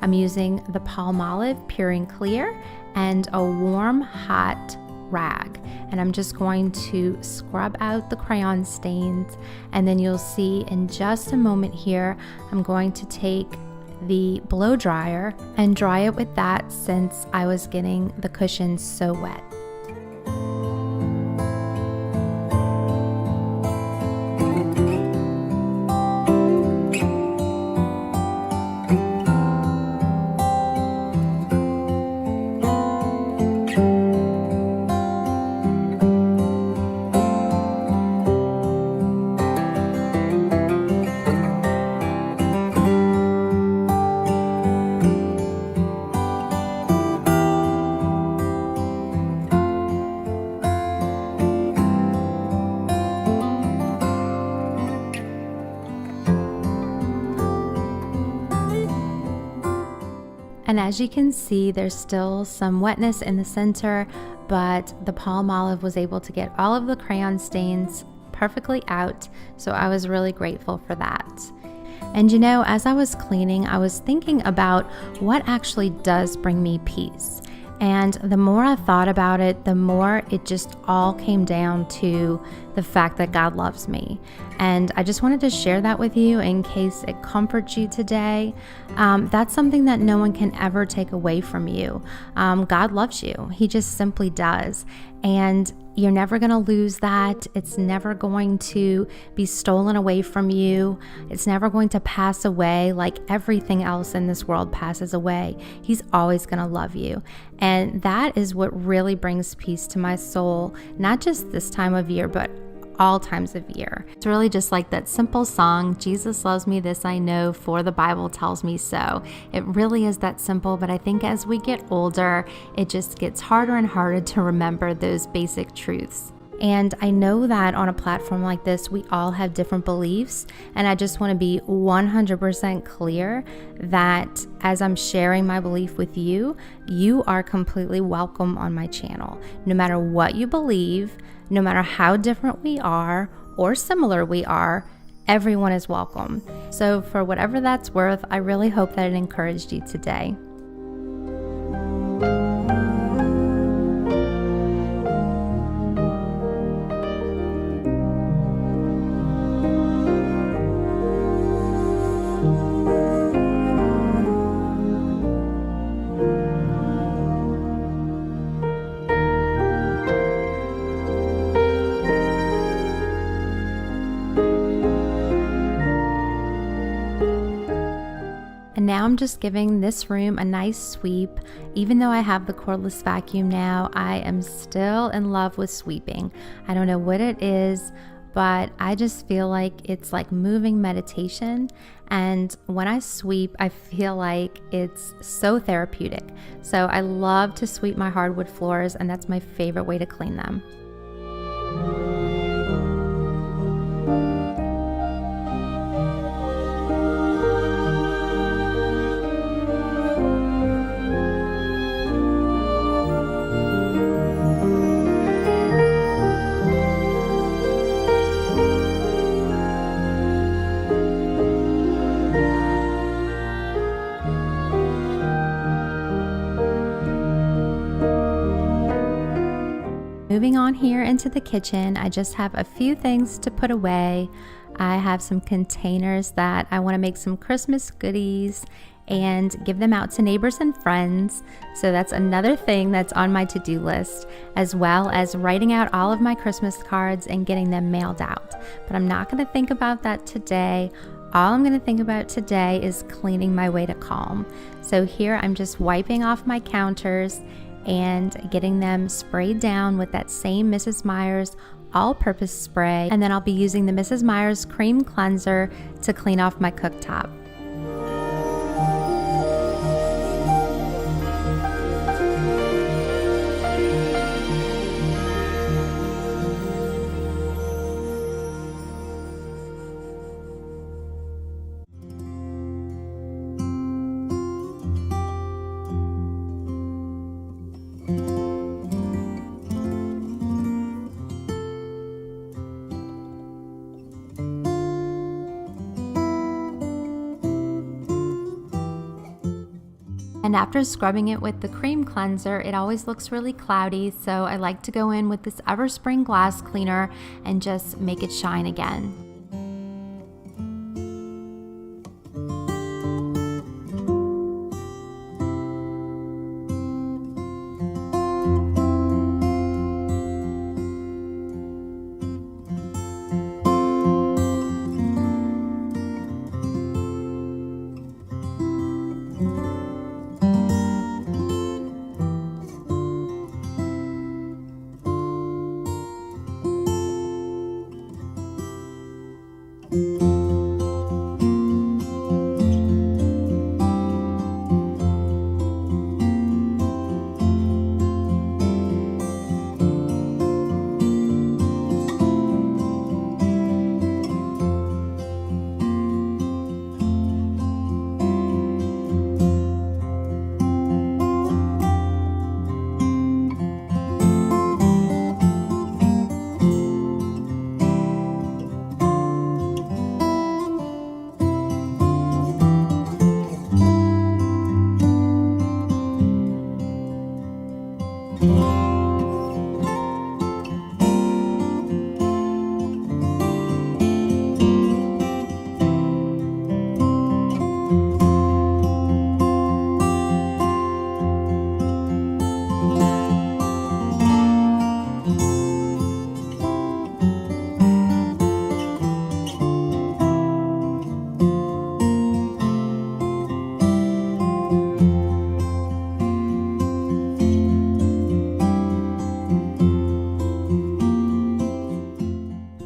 I'm using the Palmolive Pure and Clear and a warm, hot rag. And I'm just going to scrub out the crayon stains. And then you'll see in just a moment here, I'm going to take the blow dryer and dry it with that, since I was getting the cushions so wet. And as you can see, there's still some wetness in the center, but the Palmolive was able to get all of the crayon stains perfectly out, so I was really grateful for that. And you know, as I was cleaning, I was thinking about what actually does bring me peace. And the more I thought about it, the more it just all came down to the fact that God loves me. And I just wanted to share that with you in case it comforts you today. That's something that no one can ever take away from you. God loves you. He just simply does. And you're never going to lose that. It's never going to be stolen away from you. It's never going to pass away like everything else in this world passes away. He's always going to love you. And that is what really brings peace to my soul, not just this time of year, but all times of year. It's really just like that simple song, Jesus loves me, this I know, for the Bible tells me so. It really is that simple, but I think as we get older, it just gets harder and harder to remember those basic truths. And I know that on a platform like this, we all have different beliefs, and I just want to be 100% clear that as I'm sharing my belief with you, you are completely welcome on my channel. No matter what you believe, no matter how different we are or similar we are, everyone is welcome. So for whatever that's worth, I really hope that it encouraged you today. And now I'm just giving this room a nice sweep. Even though I have the cordless vacuum now, I am still in love with sweeping. I don't know what it is, but I just feel like it's like moving meditation. And when I sweep, I feel like it's so therapeutic. So I love to sweep my hardwood floors, and that's my favorite way to clean them. Moving on here into the kitchen, I just have a few things to put away. I have some containers that I want to make some Christmas goodies and give them out to neighbors and friends. So that's another thing that's on my to-do list, as well as writing out all of my Christmas cards and getting them mailed out. But I'm not going to think about that today. All I'm going to think about today is cleaning my way to calm. So here I'm just wiping off my counters and getting them sprayed down with that same Mrs. Meyer's all-purpose spray, and then I'll be using the Mrs. Meyer's cream cleanser to clean off my cooktop. And after scrubbing it with the cream cleanser, it always looks really cloudy, so I like to go in with this Everspring glass cleaner and just make it shine again.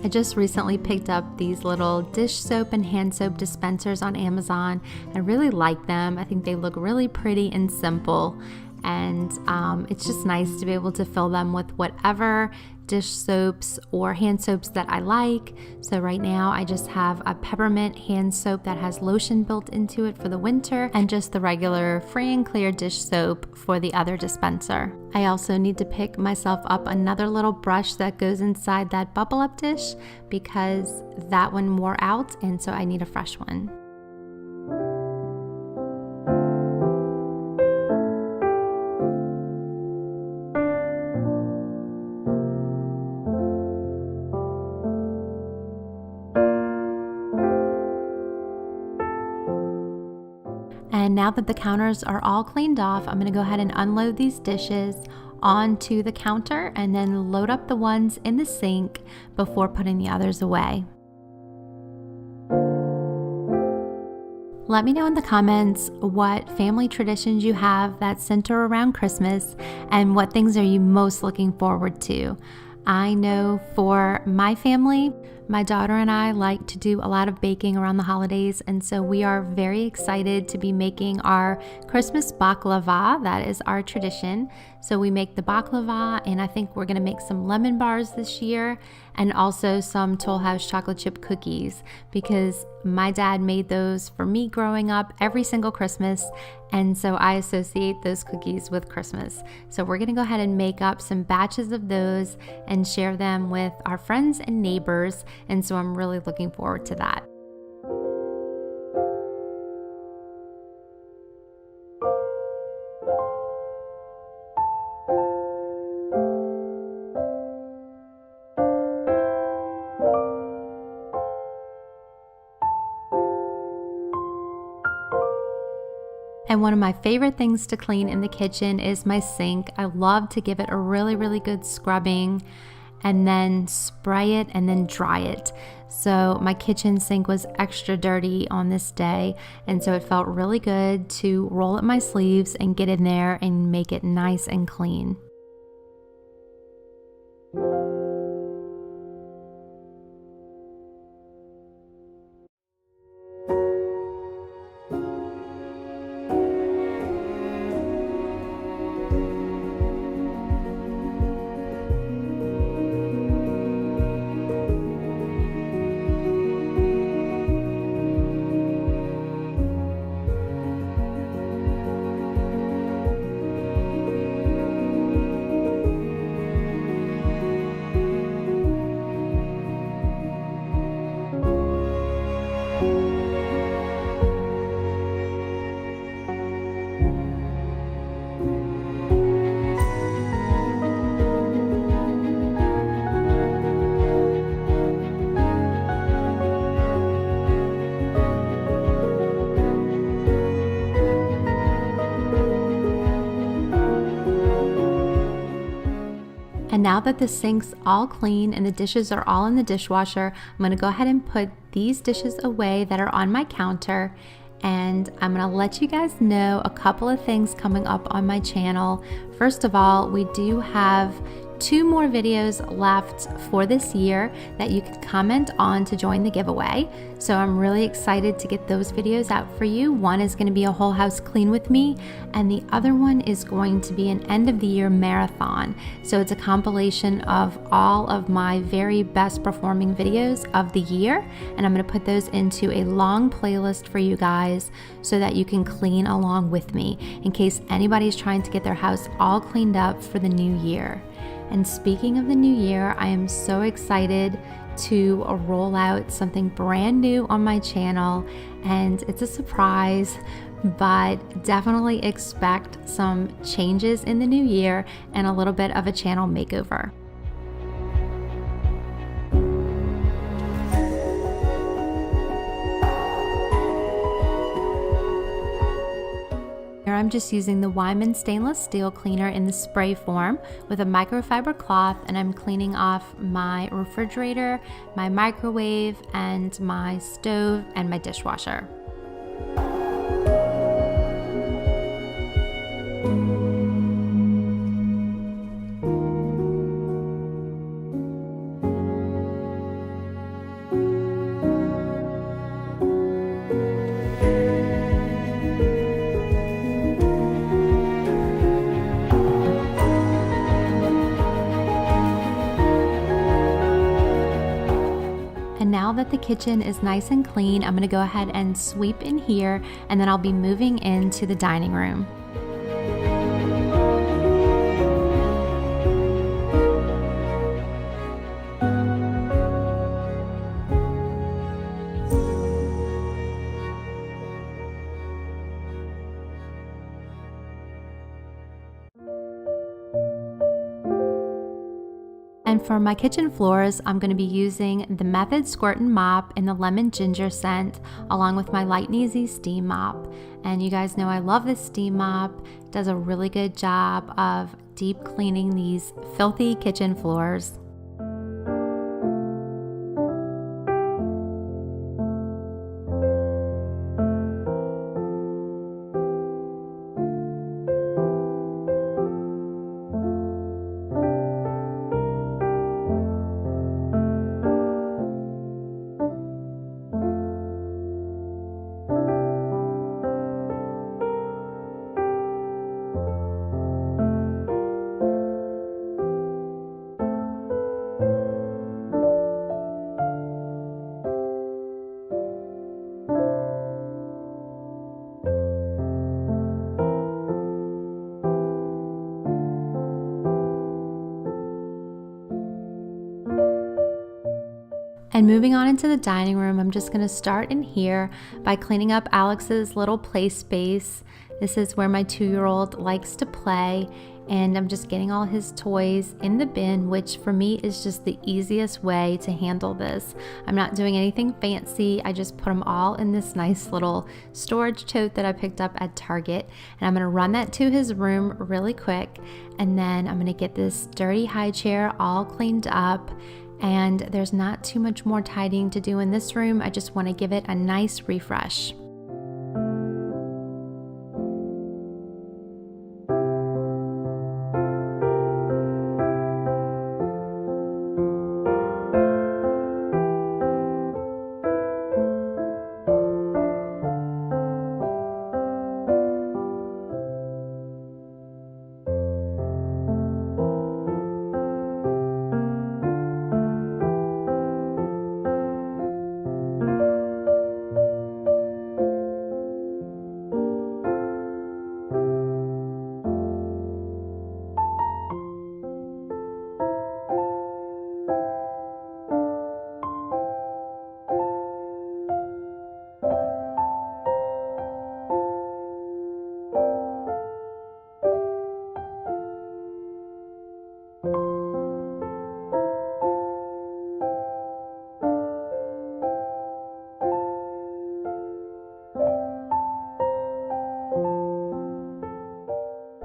I just recently picked up these little dish soap and hand soap dispensers on Amazon. I really like them. I think they look really pretty and simple, and it's just nice to be able to fill them with whatever dish soaps or hand soaps that I like. So right now I just have a peppermint hand soap that has lotion built into it for the winter, and just the regular free and clear dish soap for the other dispenser. I also need to pick myself up another little brush that goes inside that bubble up dish because that one wore out, and so I need a fresh one. And now that the counters are all cleaned off, I'm going to go ahead and unload these dishes onto the counter and then load up the ones in the sink before putting the others away. Let me know in the comments what family traditions you have that center around Christmas and what things are you most looking forward to. I know for my family, my daughter and I like to do a lot of baking around the holidays, and so we are very excited to be making our Christmas baklava. That is our tradition. So we make the baklava, and I think we're going to make some lemon bars this year, and also some Toll House chocolate chip cookies, because my dad made those for me growing up every single Christmas, and so I associate those cookies with Christmas. So we're going to go ahead and make up some batches of those and share them with our friends and neighbors, and so I'm really looking forward to that. And one of my favorite things to clean in the kitchen is my sink. I love to give it a really good scrubbing and then spray it and then dry it. So my kitchen sink was extra dirty on this day, and so it felt really good to roll up my sleeves and get in there and make it nice and clean. And now that the sink's all clean and the dishes are all in the dishwasher, I'm going to go ahead and put these dishes away that are on my counter. And I'm going to let you guys know a couple of things coming up on my channel. First of all, we do have 2 more videos left for this year that you can comment on to join the giveaway. So I'm really excited to get those videos out for you. One is going to be a whole house clean with me, and the other one is going to be an end of the year marathon. So it's a compilation of all of my very best performing videos of the year, and I'm going to put those into a long playlist for you guys so that you can clean along with me in case anybody's trying to get their house all cleaned up for the new year. And speaking of the new year, I am so excited to roll out something brand new on my channel, and it's a surprise, but definitely expect some changes in the new year and a little bit of a channel makeover. I'm just using the Wyman stainless steel cleaner in the spray form with a microfiber cloth, and I'm cleaning off my refrigerator, my microwave, and my stove and my dishwasher. And now that the kitchen is nice and clean, I'm going to go ahead and sweep in here, and then I'll be moving into the dining room. And for my kitchen floors, I'm going to be using the Method Squirt and Mop in the lemon ginger scent, along with my Light and Easy steam mop. And you guys know I love this steam mop. It does a really good job of deep cleaning these filthy kitchen floors. And moving on into the dining room, I'm just gonna start in here by cleaning up Alex's little play space. This is where my 2-year-old likes to play, and I'm just getting all his toys in the bin, which for me is just the easiest way to handle this. I'm not doing anything fancy. I just put them all in this nice little storage tote that I picked up at Target, and I'm gonna run that to his room really quick, and then I'm gonna get this dirty high chair all cleaned up. And there's not too much more tidying to do in this room. I just want to give it a nice refresh.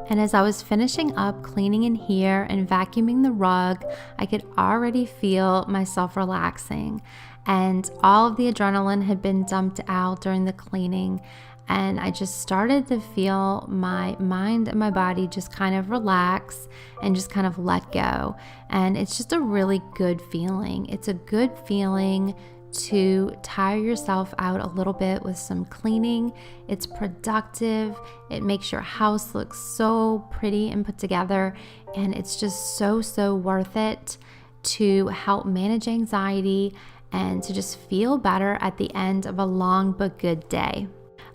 And as I was finishing up cleaning in here and vacuuming the rug, I could already feel myself relaxing, and all of the adrenaline had been dumped out during the cleaning, and I just started to feel my mind and my body just kind of relax and just kind of let go. And it's just a really good feeling. It's a good feeling to tire yourself out a little bit with some cleaning. It's productive. It makes your house look so pretty and put together, and it's just so worth it to help manage anxiety and to just feel better at the end of a long but good day.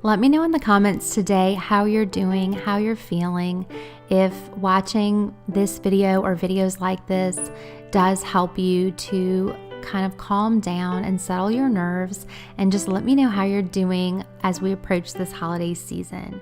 Let me know in the comments today how you're doing, how you're feeling, if watching this video or videos like this does help you to kind of calm down and settle your nerves, and just let me know how you're doing as we approach this holiday season.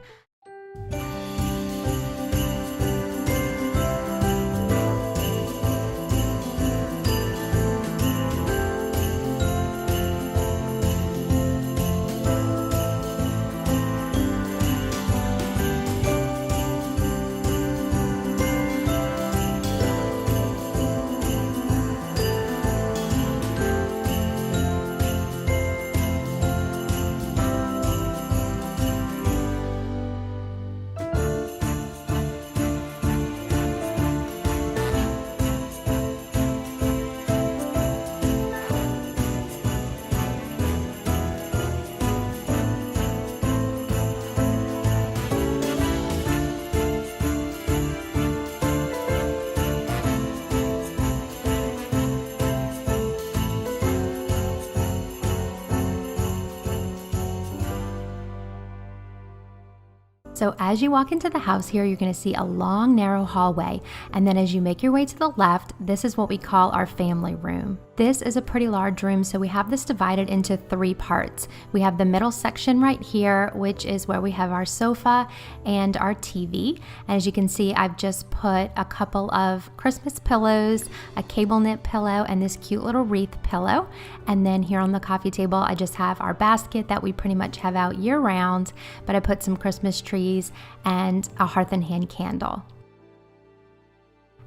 So as you walk into the house here, you're gonna see a long, narrow hallway. And then as you make your way to the left, this is what we call our family room. This is a pretty large room, so we have this divided into 3 parts. We have the middle section right here, which is where we have our sofa and our TV. And as you can see, I've just put a couple of Christmas pillows, a cable knit pillow, and this cute little wreath pillow. And then here on the coffee table, I just have our basket that we pretty much have out year round, but I put some Christmas trees and a hearth and hand candle.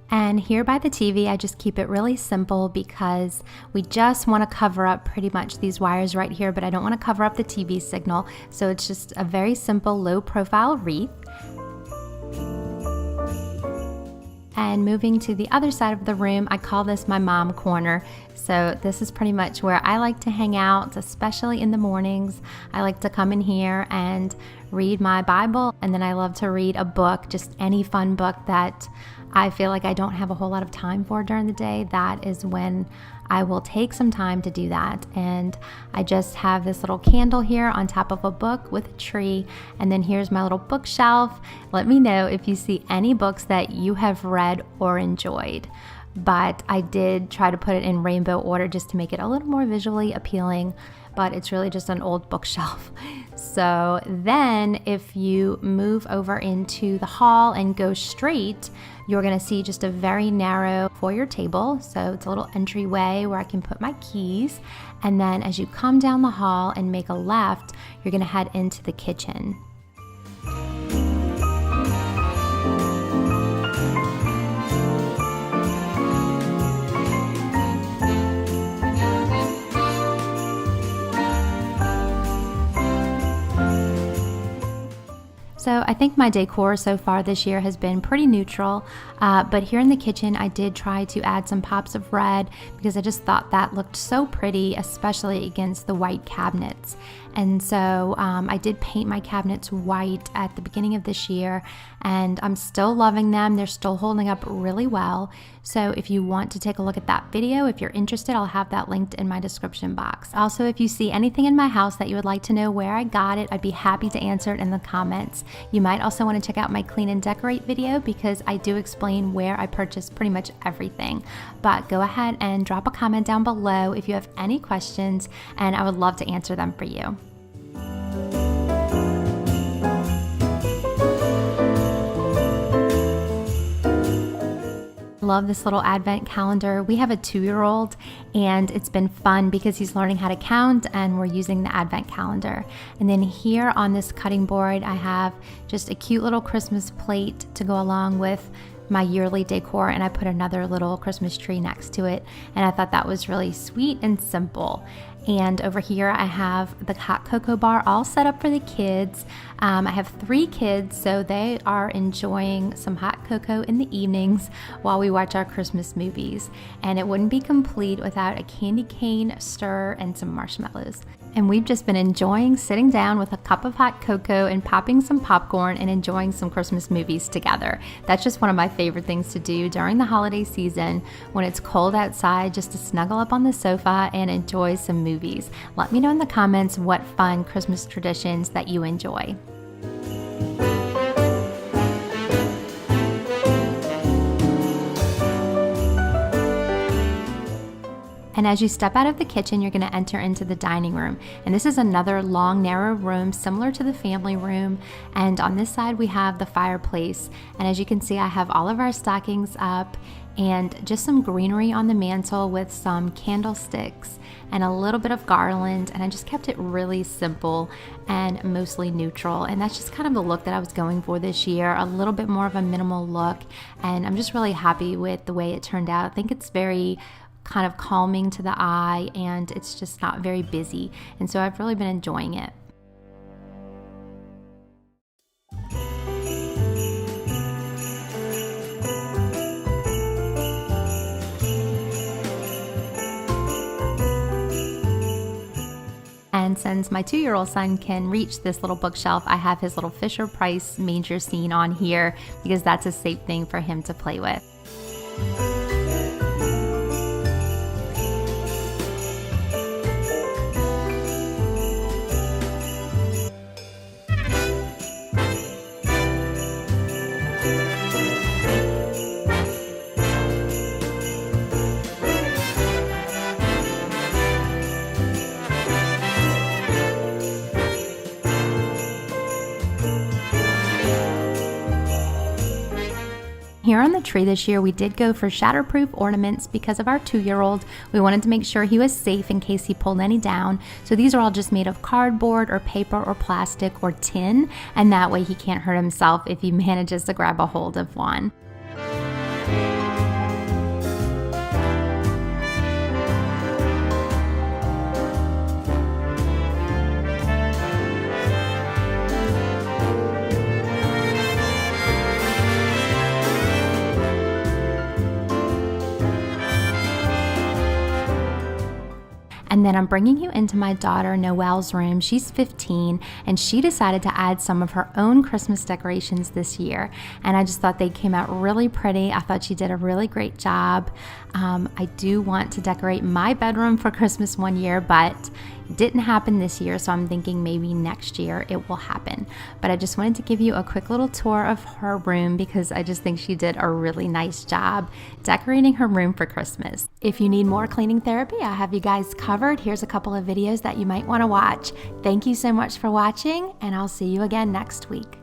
And here by the TV, I just keep it really simple because we just want to cover up pretty much these wires right here, but I don't want to cover up the TV signal. So it's just a very simple low profile wreath. And moving to the other side of the room, I call this my mom corner. So this is pretty much where I like to hang out, especially in the mornings. I like to come in here and read my Bible, and then I love to read a book, just any fun book that I feel like I don't have a whole lot of time for during the day. That is when I will take some time to do that. And I just have this little candle here on top of a book with a tree. And then here's my little bookshelf. Let me know if you see any books that you have read or enjoyed. but I did try to put it in rainbow order just to make it a little more visually appealing, but it's really just an old bookshelf. So then if you move over into the hall and go straight, you're gonna see just a very narrow foyer table. So it's a little entryway where I can put my keys. And then as you come down the hall and make a left, you're gonna head into the kitchen. So I think my decor so far this year has been pretty neutral, but here in the kitchen I did try to add some pops of red because I just thought that looked so pretty, especially against the white cabinets. And so I did paint my cabinets white at the beginning of this year, and I'm still loving them. They're still holding up really well. So if you want to take a look at that video, if you're interested, I'll have that linked in my description box. Also, if you see anything in my house that you would like to know where I got it, I'd be happy to answer it in the comments. You might also want to check out my clean and decorate video because I do explain where I purchased pretty much everything. But go ahead and drop a comment down below if you have any questions, and I would love to answer them for you. Love this little advent calendar. We have a 2-year-old and it's been fun because he's learning how to count and we're using the advent calendar. And then here on this cutting board I have just a cute little Christmas plate to go along with my yearly decor, and I put another little Christmas tree next to it, and I thought that was really sweet and simple. And over here I have the hot cocoa bar all set up for the kids. I have 3 kids, so they are enjoying some hot cocoa in the evenings while we watch our Christmas movies. And it wouldn't be complete without a candy cane stir and some marshmallows. And we've just been enjoying sitting down with a cup of hot cocoa and popping some popcorn and enjoying some Christmas movies together. That's just one of my favorite things to do during the holiday season when it's cold outside, just to snuggle up on the sofa and enjoy some movies. Let me know in the comments what fun Christmas traditions that you enjoy. And as you step out of the kitchen, you're going to enter into the dining room. And this is another long, narrow room similar to the family room. And on this side, we have the fireplace. And as you can see, I have all of our stockings up and just some greenery on the mantle with some candlesticks and a little bit of garland. And I just kept it really simple and mostly neutral. And that's just kind of the look that I was going for this year, a little bit more of a minimal look. And I'm just really happy with the way it turned out. I think it's very kind of calming to the eye, and it's just not very busy, and so I've really been enjoying it. And since my 2-year-old son can reach this little bookshelf, I have his little Fisher-Price manger scene on here because that's a safe thing for him to play with. Here on the tree this year, we did go for shatterproof ornaments because of our 2-year-old. We wanted to make sure he was safe in case he pulled any down. So these are all just made of cardboard or paper or plastic or tin, and that way he can't hurt himself if he manages to grab a hold of one. And then I'm bringing you into my daughter Noelle's room. She's 15 and she decided to add some of her own Christmas decorations this year. And I just thought they came out really pretty. I thought she did a really great job. I do want to decorate my bedroom for Christmas one year, but it didn't happen this year, so I'm thinking maybe next year it will happen. But I just wanted to give you a quick little tour of her room because I just think she did a really nice job decorating her room for Christmas. If you need more cleaning therapy, I have you guys covered. Here's a couple of videos that you might want to watch. Thank you so much for watching, and I'll see you again next week.